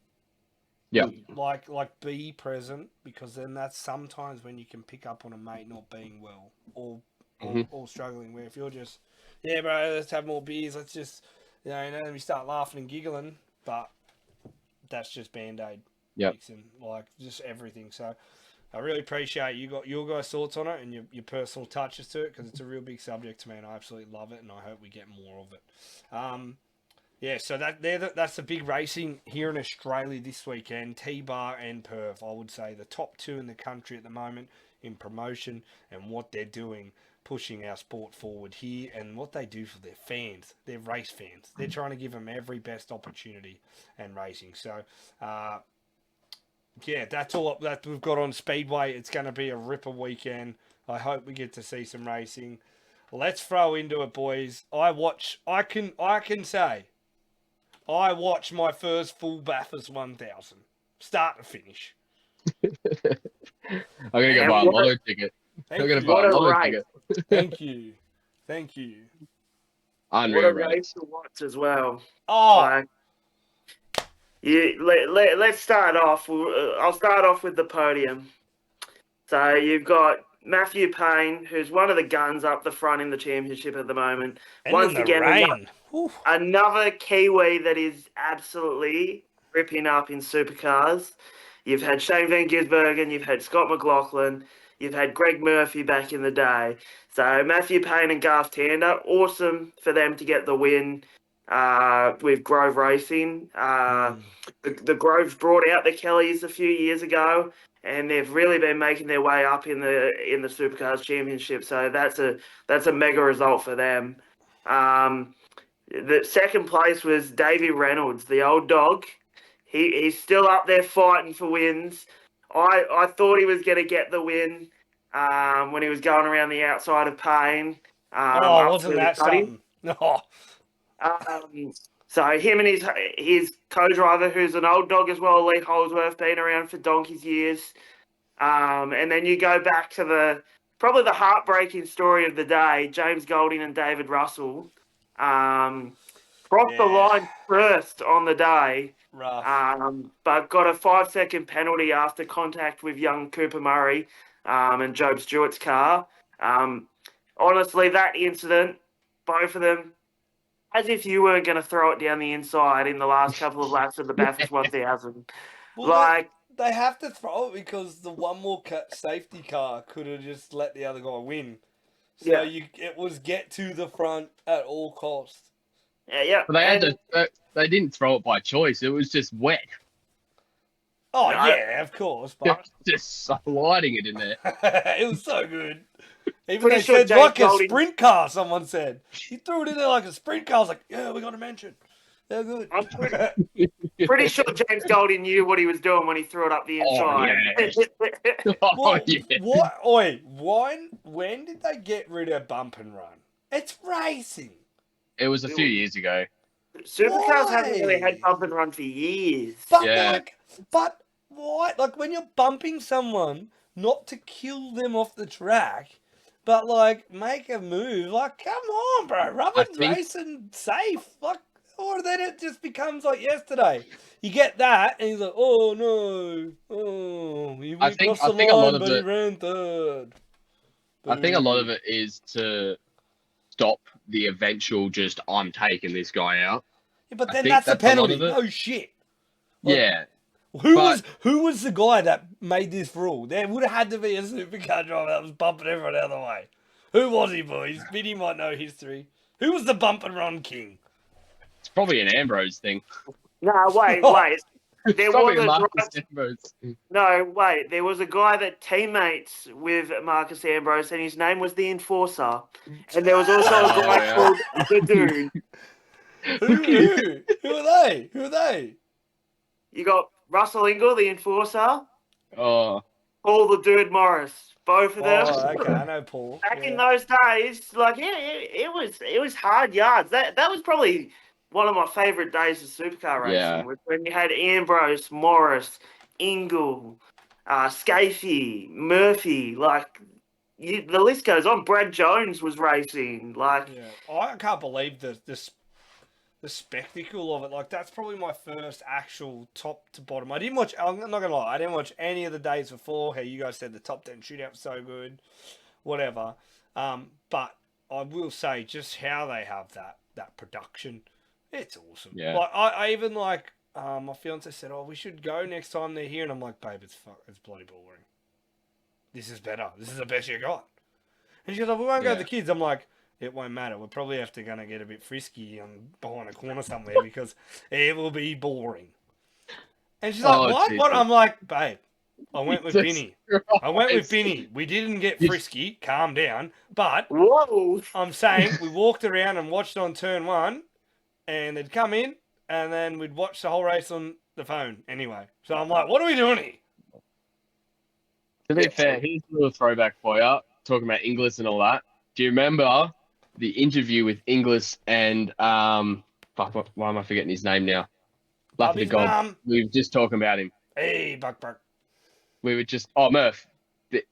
Yeah. Like be present, because then that's sometimes when you can pick up on a mate not being well or struggling. Where if you're just, yeah, bro, let's have more beers. Let's just, and then we start laughing and giggling, but that's just Band-Aid Yep. fixing, like just everything. So I really appreciate you got your guys' thoughts on it and your personal touches to it, because it's a real big subject to me and I absolutely love it and I hope we get more of it. Yeah, so that's the big racing here in Australia this weekend. T-Bar and Perth, I would say the top two in the country at the moment in promotion and what they're doing, pushing our sport forward here and what they do for their fans, their race fans. They're trying to give them every best opportunity and racing. So, yeah, that's all that we've got on Speedway. It's going to be a ripper weekend. I hope we get to see some racing. Let's throw into it, boys. I can say I watched my first full Bathurst 1000, start to finish. I'm gonna go And buy a what lotto ticket. Thank I'm gonna you. buy What a a lotto race. ticket. Thank you. Thank you. What Unreal a race race. to watch as well. Oh, Like, let's start off. I'll start off with the podium. So you've got Matthew Payne, who's one of the guns up the front in the championship at the moment. and Once in the again, rain. Whew. another Kiwi that is absolutely ripping up in supercars. You've had Shane Van Gisbergen, you've had Scott McLaughlin, you've had Greg Murphy back in the day. So Matthew Payne and Garth Tander, awesome for them to get the win with Grove Racing. The Groves brought out the Kellys a few years ago, and they've really been making their way up in the Supercars Championship. So that's a mega result for them. The second place was Davey Reynolds, the old dog. He's still up there fighting for wins. I thought he was going to get the win when he was going around the outside of Payne. Oh, wasn't that something? Oh. So him and his co-driver, who's an old dog as well, Lee Holsworth, been around for donkey's years. And then you go back to probably the heartbreaking story of the day, James Golding and David Russell. Crossed the line first on the day, Rough. but got a 5-second penalty after contact with young Cooper Murray and Job Stewart's car. Honestly, that incident, both of them, As if you weren't going to throw it down the inside in the last couple of laps of the Bathurst 1000. Well, Like, they have to throw it because the one more safety car could have just let the other guy win. So Yeah. it was get to the front at all costs. yeah. But they had to. They didn't throw it by choice. It was just wet. Oh, No. yeah, of course, but Just sliding it in there. it was so good. Even Pretty they sure said James like Golding- a sprint car, someone said. He threw it in there like a sprint car. I was like, yeah, we got to mention. They're good. I'm pretty sure James Golding knew what he was doing when he threw it up the Oh, inside. Oh, Well, yeah. when did they get rid of bump and run? It's racing. It was a few years ago. Supercars haven't really Why? had bump and run for years. But Yeah. but why? Like when you're bumping someone, not to kill them off the track, but like make a move. Like, come on, bro, rubber's think- racing safe. Like, or then it just becomes like yesterday. You get that, and he's like, oh no, he I went think- across I the think a line, lot of but he it- ran third. I think a lot of it is to stop the eventual just I'm taking this guy out. Yeah, but I then think that's a that's a lot penalty. of it. Oh shit. Like, Yeah. Who was the guy that made this rule? There would have had to be a supercar driver that was bumping everyone out of the way. Who was he, boys? Vinny might know history. Who was the bump and run king? It's probably an Ambrose thing. No, wait. There Probably was a a Marcus Ambrose. No, wait. There was a guy that teammates with Marcus Ambrose, and his name was the Enforcer. And there was also a Oh, guy yeah. called the Dude. Who are they? Who are they? You got Russell Ingle, the Enforcer, Oh, Paul the Dude Morris. Both of them. Oh, okay, I know Paul. Back in Yeah. those days, like it was hard yards. That was probably one of my favourite days of supercar racing. Yeah. Was when you had Ambrose, Morris, Ingle, Scafie, Murphy. Like the list goes on. Brad Jones was racing. Like Yeah, I can't believe the spectacle of it. Like that's probably my first actual top to bottom. I didn't watch. I'm not gonna lie. I didn't watch any of the days before. How you guys said the top 10 shootout was so good, whatever. But I will say just how they have that production. It's awesome. Yeah. Like I even like my fiance said, "Oh, we should go next time they're here," and I'm like, "Babe, it's bloody boring. This is better. This is the best you got." And she goes, "Oh, we won't go with Yeah. the kids." I'm like, it won't matter. We'll probably have to gonna get a bit frisky behind a corner somewhere because it will be boring. And she's like, Oh, "What? Jesus. What?" I'm like, "Babe, I went with Jesus Binny. I went with Binny. We didn't get frisky. Calm down. But whoa, I'm saying we walked around and watched on turn one, and they'd come in, and then we'd watch the whole race on the phone anyway. So I'm like, what are we doing here?" To be fair, here's a little throwback for you, talking about Inglis and all that. Do you remember the interview with Inglis and why am I forgetting his name now? Laugh at the Bubby's God. mum. We were just talking about him. Hey, Buck. We were just Murph. The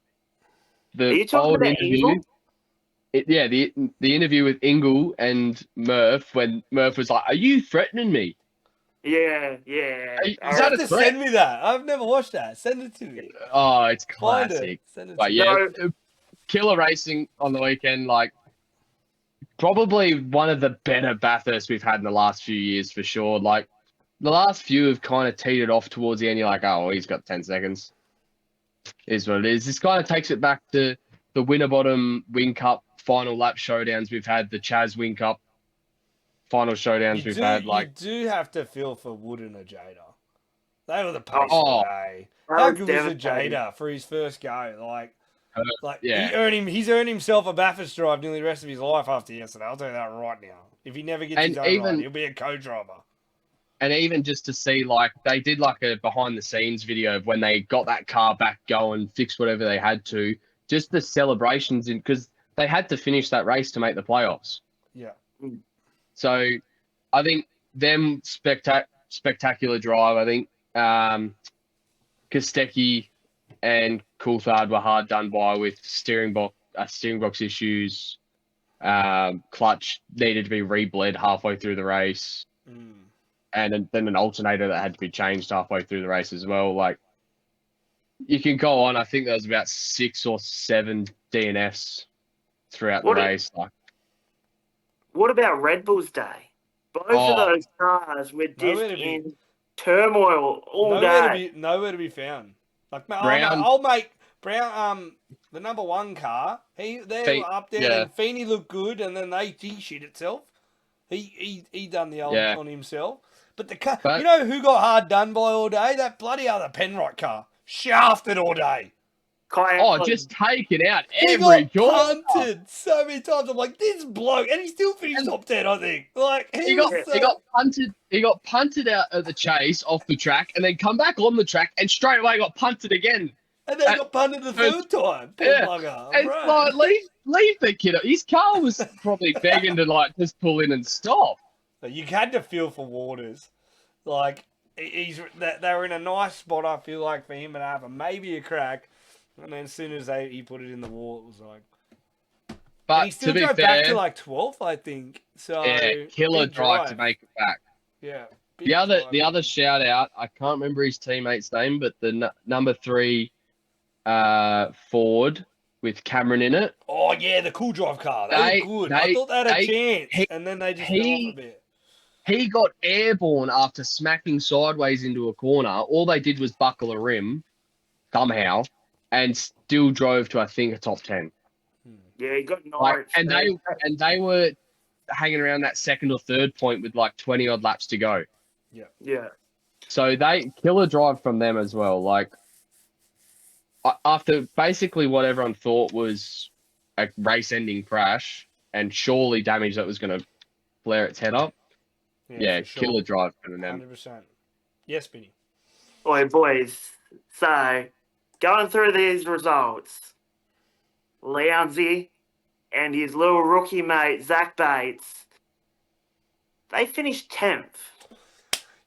are you talking old about interview. Ingle? The interview with Ingle and Murph when Murph was like, "Are you threatening me?" Yeah. Is You that have a to threat? send me that. I've never watched that. Send it to me. Oh, it's Find classic. it. Send it to But me. yeah, killer racing on the weekend. Like probably one of the better Bathurst we've had in the last few years for sure. Like the last few have kind of teetered off towards the end. You're like, oh, well, he's got 10 seconds. Is what it is. This kind of takes it back to the Winterbottom Wing Cup final lap showdowns we've had, the Chaz Wing Cup final showdowns we've had. Like, you do have to feel for Wood and a Jada. They were the pace Oh, of the day. That How was good was a devastating. Jada for his first go? Like yeah. he's earned himself a Bathurst drive nearly the rest of his life after yesterday. I'll tell you that right now. If he never gets And his own even- right, he'll be a co-driver. and even just to see, like, they did like a behind the scenes video of when they got that car back going, fixed whatever they had to, just the celebrations, because they had to finish that race to make the playoffs. Yeah. So I think them spectacular drive. I think Kostecki and Coulthard were hard done by with steering box issues. Clutch needed to be rebled halfway through the race. And then an alternator that had to be changed halfway through the race as well. Like, you can go on. I think there was about 6 or 7 DNFs throughout the race. Like, What about Red Bull's day? Both of Oh. those cars were Nowhere just to be- in turmoil all day. Nowhere to be found. Like Brown. I'll make Brown. The number one car. They were up there, yeah. and Feeney looked good, and then he shit itself. He done the old Yeah. on himself. But the car, But- you know who got hard done by all day? That bloody other Penrite car, shafted all day. Oh, just taken out He every got corner. punted so many times. I'm like, this bloke, and he still finished top 10, I think. Like He got punted. He got punted out of the chase off the track, and then come back on the track, and straight away got punted again. and then got punted the third time. Poor Yeah. bugger. And Right. like, leave the kid. His car was probably begging to like just pull in and stop. But you had to feel for Waters. Like they were in a nice spot. I feel like for him to have maybe a crack, and then as soon as he put it in the wall, it was like. But And he still to be drove fair, back to like 12th, I think. So yeah, killer big drive to make it back. Yeah. big The other drive. shout out, I can't remember his teammate's name, but the number 3 Ford with Cameron in it. Oh yeah, the cool drive car. They were good. I thought they had a chance, and then they just fell off a bit. He got airborne after smacking sideways into a corner. All they did was buckle a rim somehow, and still drove to I think a top 10. Yeah, he got Like, Norwich. and they were hanging around that second or third point with like 20 odd laps to go. Yeah. So they killer drive from them as well. Like after basically what everyone thought was a race-ending crash and surely damage that was going to flare its head up. Yeah, for sure. killer drive from them. 100%. Yes, Benny. Oi, boys. So, going through these results, Lounsey and his little rookie mate, Zach Bates, they finished 10th.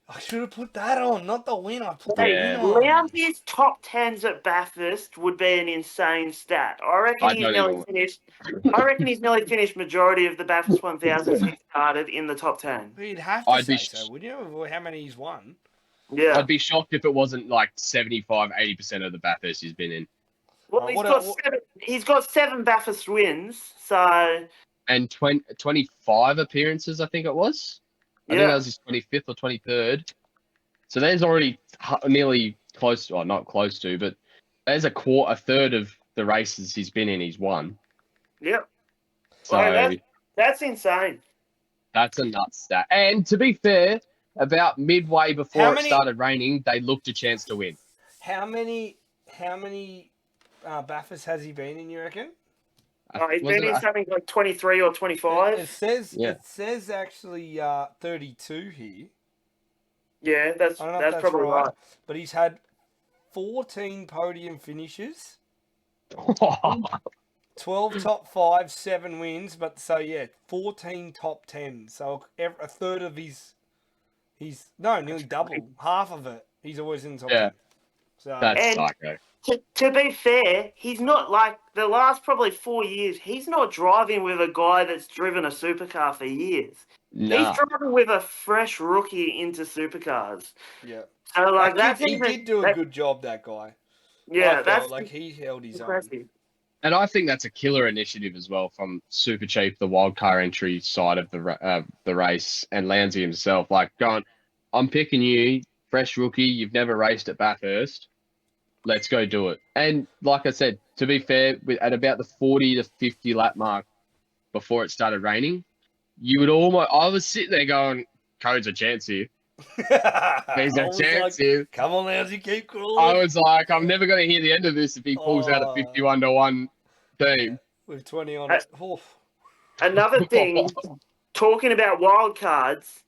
I should have put that on, not the win. I put the Yeah. win on. Lounsey's top 10s at Bathurst would be an insane stat. I reckon I don't he's nearly finished majority of the Bathurst 1000 he started in the top 10. But you'd have to I'd say be so, wouldn't you? How many he's won? Yeah. I'd be shocked if it wasn't like 75-80% of the Bathurst he's been in. Well, he's got 7 Bathurst wins, so And 25 appearances, I think it was. I think that was his 25th or 23rd. So there's already nearly close to, well, not close to, but there's a third of the races he's been in, he's won. Yep. So Well, that's insane. that's a nuts stat. And to be fair, about midway before How it many- started raining, they looked a chance to win. How many Bathurst has he been in, you reckon? He's Wasn't been in it- something like 23 or 25. It says Yeah. it says actually 32 here. Yeah, that's I don't know if that's probably right. But he's had 14 podium finishes, 12 top 5, 7 wins, but 14 top 10. So a third of nearly double, half of it. He's always in top 10. So That's And- psycho. To be fair, he's not like the last probably 4 years. He's not driving with a guy that's driven a supercar for years. Nah. He's driving with a fresh rookie into supercars. yeah, So like he did do a good job. That guy. Yeah, I felt that's like he held his own. impressive. And I think that's a killer initiative as well from Super Chief, the wildcard entry side of the race, and Lounsey himself. Like, going, I'm picking you, fresh rookie. You've never raced at Bathurst. Let's go do it. And like I said, to be fair, at about the 40 to 50 lap mark before it started raining, you would I was sitting there going, Code's a chance here. There's a chance here. Come on, Lounsey, keep cool. I was like, I'm never going to hear the end of this if he pulls out a 51-1 team. With 20 on it. Oof. Another thing, talking about wild cards,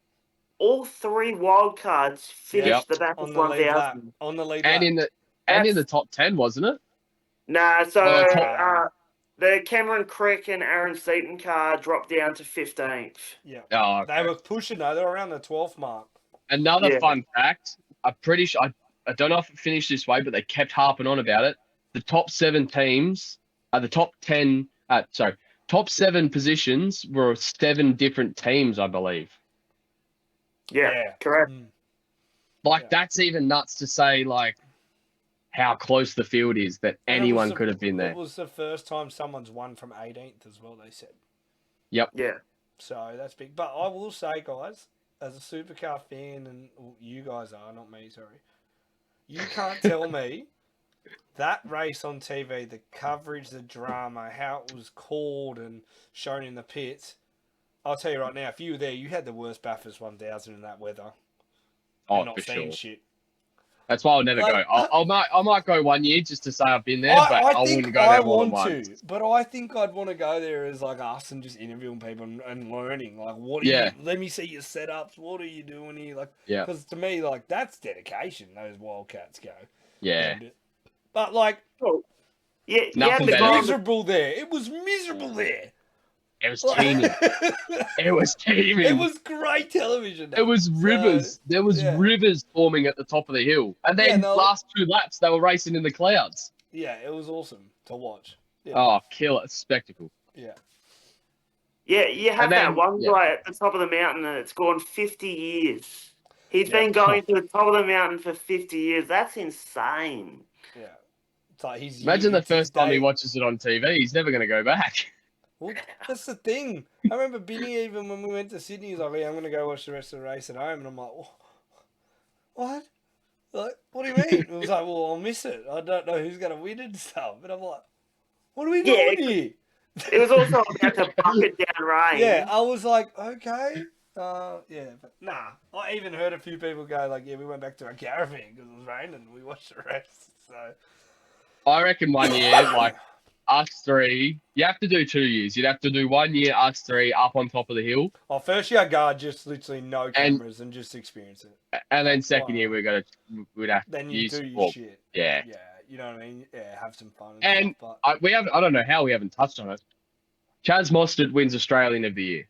all 3 wild cards finished the On Bathurst the lead lap. 1000. On the lead And lap. in the top 10, wasn't it? Nah, so Oh, the Cameron Crick and Aaron Seaton car dropped down to 15th. Yeah. Oh, okay. They were pushing though. They were around the 12th mark. Another fun fact, I'm pretty sure, I don't know if it finished this way, but they kept harping on about it. The top 7 teams, top 7 positions were 7 different teams, I believe. Yeah, correct. Like, that's even nuts to say, like, how close the field is that And anyone it was could have been there. It was the first time someone's won from 18th as well, they said. Yep. Yeah. So that's big. But I will say, guys, as a supercar fan, and well, you guys are, not me, sorry. You can't tell me that race on TV, the coverage, the drama, how it was called and shown in the pits. I'll tell you right now, if you were there, you had the worst Bathurst 1000 in that weather. Oh, And not for seeing sure. shit. That's why I'll never Like, go. I might go 1 year just to say I've been there, but I wouldn't go there more than once. But I think I'd want to go there as like us and just interviewing people and learning. Like, what are Yeah. you? Let me see your setups. What are you doing here? Like, Yeah. because to me, like that's dedication. Those Wildcats go. Yeah. But like, Yeah, Nothing it was better. miserable there. It was miserable there. It was teeming. It was teeming. It was great television. It was rivers. There was yeah. rivers forming at the top of the hill. And then last 2 laps, they were racing in the clouds. Yeah, it was awesome to watch. Yeah. Oh, killer spectacle. Yeah. Yeah, you have then- that one yeah. guy at the top of the mountain and it's gone 50 years. He's Yeah. been going to the top of the mountain for 50 years. That's insane. Yeah. It's like Imagine the it's his first time he day. watches it on TV. He's never going to go back. Well, that's the thing. I remember Binny, even when we went to Sydney, he's like, yeah, I'm going to go watch the rest of the race at home. And I'm like, what? Like, what do you mean? It was like, well, I'll miss it. I don't know who's going to win and stuff. And I'm like, what are we doing here? It was also about to bucket down rain. Yeah, I was like, okay. Yeah, but nah. I even heard a few people go like, yeah, we went back to our caravan because it was raining and we watched the rest. So I reckon 1 year, like us three, you have to do 2 years. You'd have to do 1 year, us three, up on top of the hill. Oh, first year guard, just literally no cameras and just experience it. And then second Wow. year, we'd have Then to you use do your well, shit. Yeah. Yeah, you know what I mean? Yeah, have some fun. And stuff, I don't know how we haven't touched on it. Chaz Mostert wins Australian of the Year.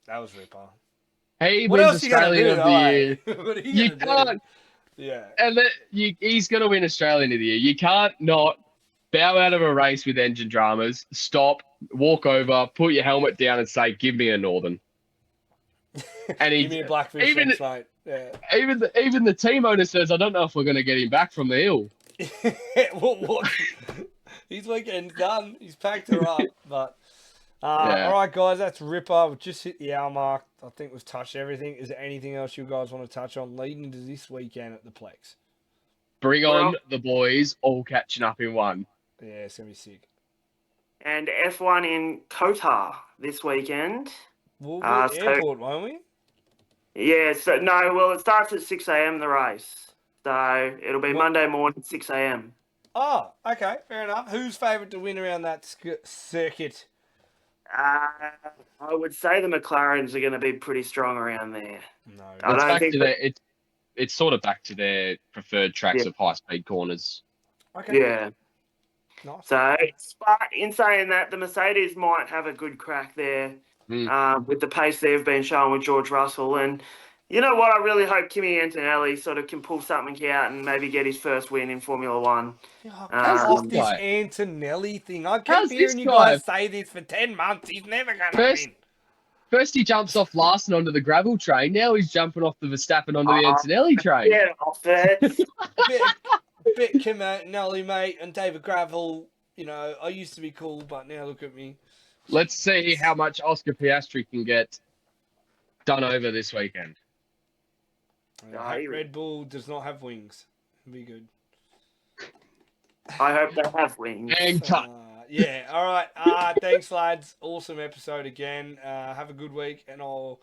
that was Ripper. He What wins else you gonna Australian do, of the though, Year. eh? What are You gonna can't. do? Yeah. And he's going to win Australian of the Year. You can't not bow out of a race with engine dramas, stop, walk over, put your helmet down and say, give me a Northern. And Give me a blackfish even- next night. Yeah. even the team owner says, I don't know if we're going to get him back from the hill. what? His weekend's done. He's packed her up. But Yeah. all right, guys, that's Ripper. We've just hit the hour mark. I think we've touched everything. Is there anything else you guys want to touch on leading to this weekend at the Plex? Bring on the boys, all catching up in one. Yeah, it's gonna be sick. And F1 in Qatar this weekend. We'll be at the so- airport, won't we? Yeah, so no, well, it starts at 6 a.m. the race. So it'll be What- Monday morning, 6 a.m. Oh, okay, fair enough. Who's favourite to win around that circuit? I would say the McLarens are going to be pretty strong around there. No. I It's don't back think to their, it's sort of back to their preferred tracks Yeah. of high speed corners. Okay. Yeah. Nice. So, but in saying that, the Mercedes might have a good crack there with the pace they've been showing with George Russell. And you know what? I really hope Kimi Antonelli sort of can pull something out and maybe get his first win in Formula One. Oh, How's off this this guy? Antonelli thing. I kept How's hearing this you guy? guys say this for 10 months. He's never going to First- win. First he jumps off last and onto the gravel train. Now he's jumping off the Verstappen onto the Oh, Antonelli train. Get off it. bit Kim Antonelli, mate, and David Gravel. You know, I used to be cool, but now look at me. Let's see how much Oscar Piastri can get done over this weekend. Red Bull does not have wings. It'll be good. I hope they have wings. And cut. Yeah, all right. Thanks, lads. Awesome episode again. Have a good week, and I'll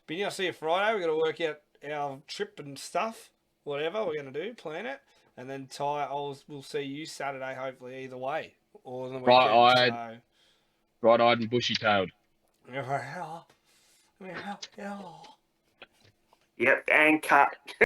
see you Friday. We've got to work out our trip and stuff, whatever we're going to do, plan it. And then Ty, we'll see you Saturday, hopefully, either way. Or on the weekend. Bright-eyed. Bright-eyed and bushy-tailed. So. Yep, and cut.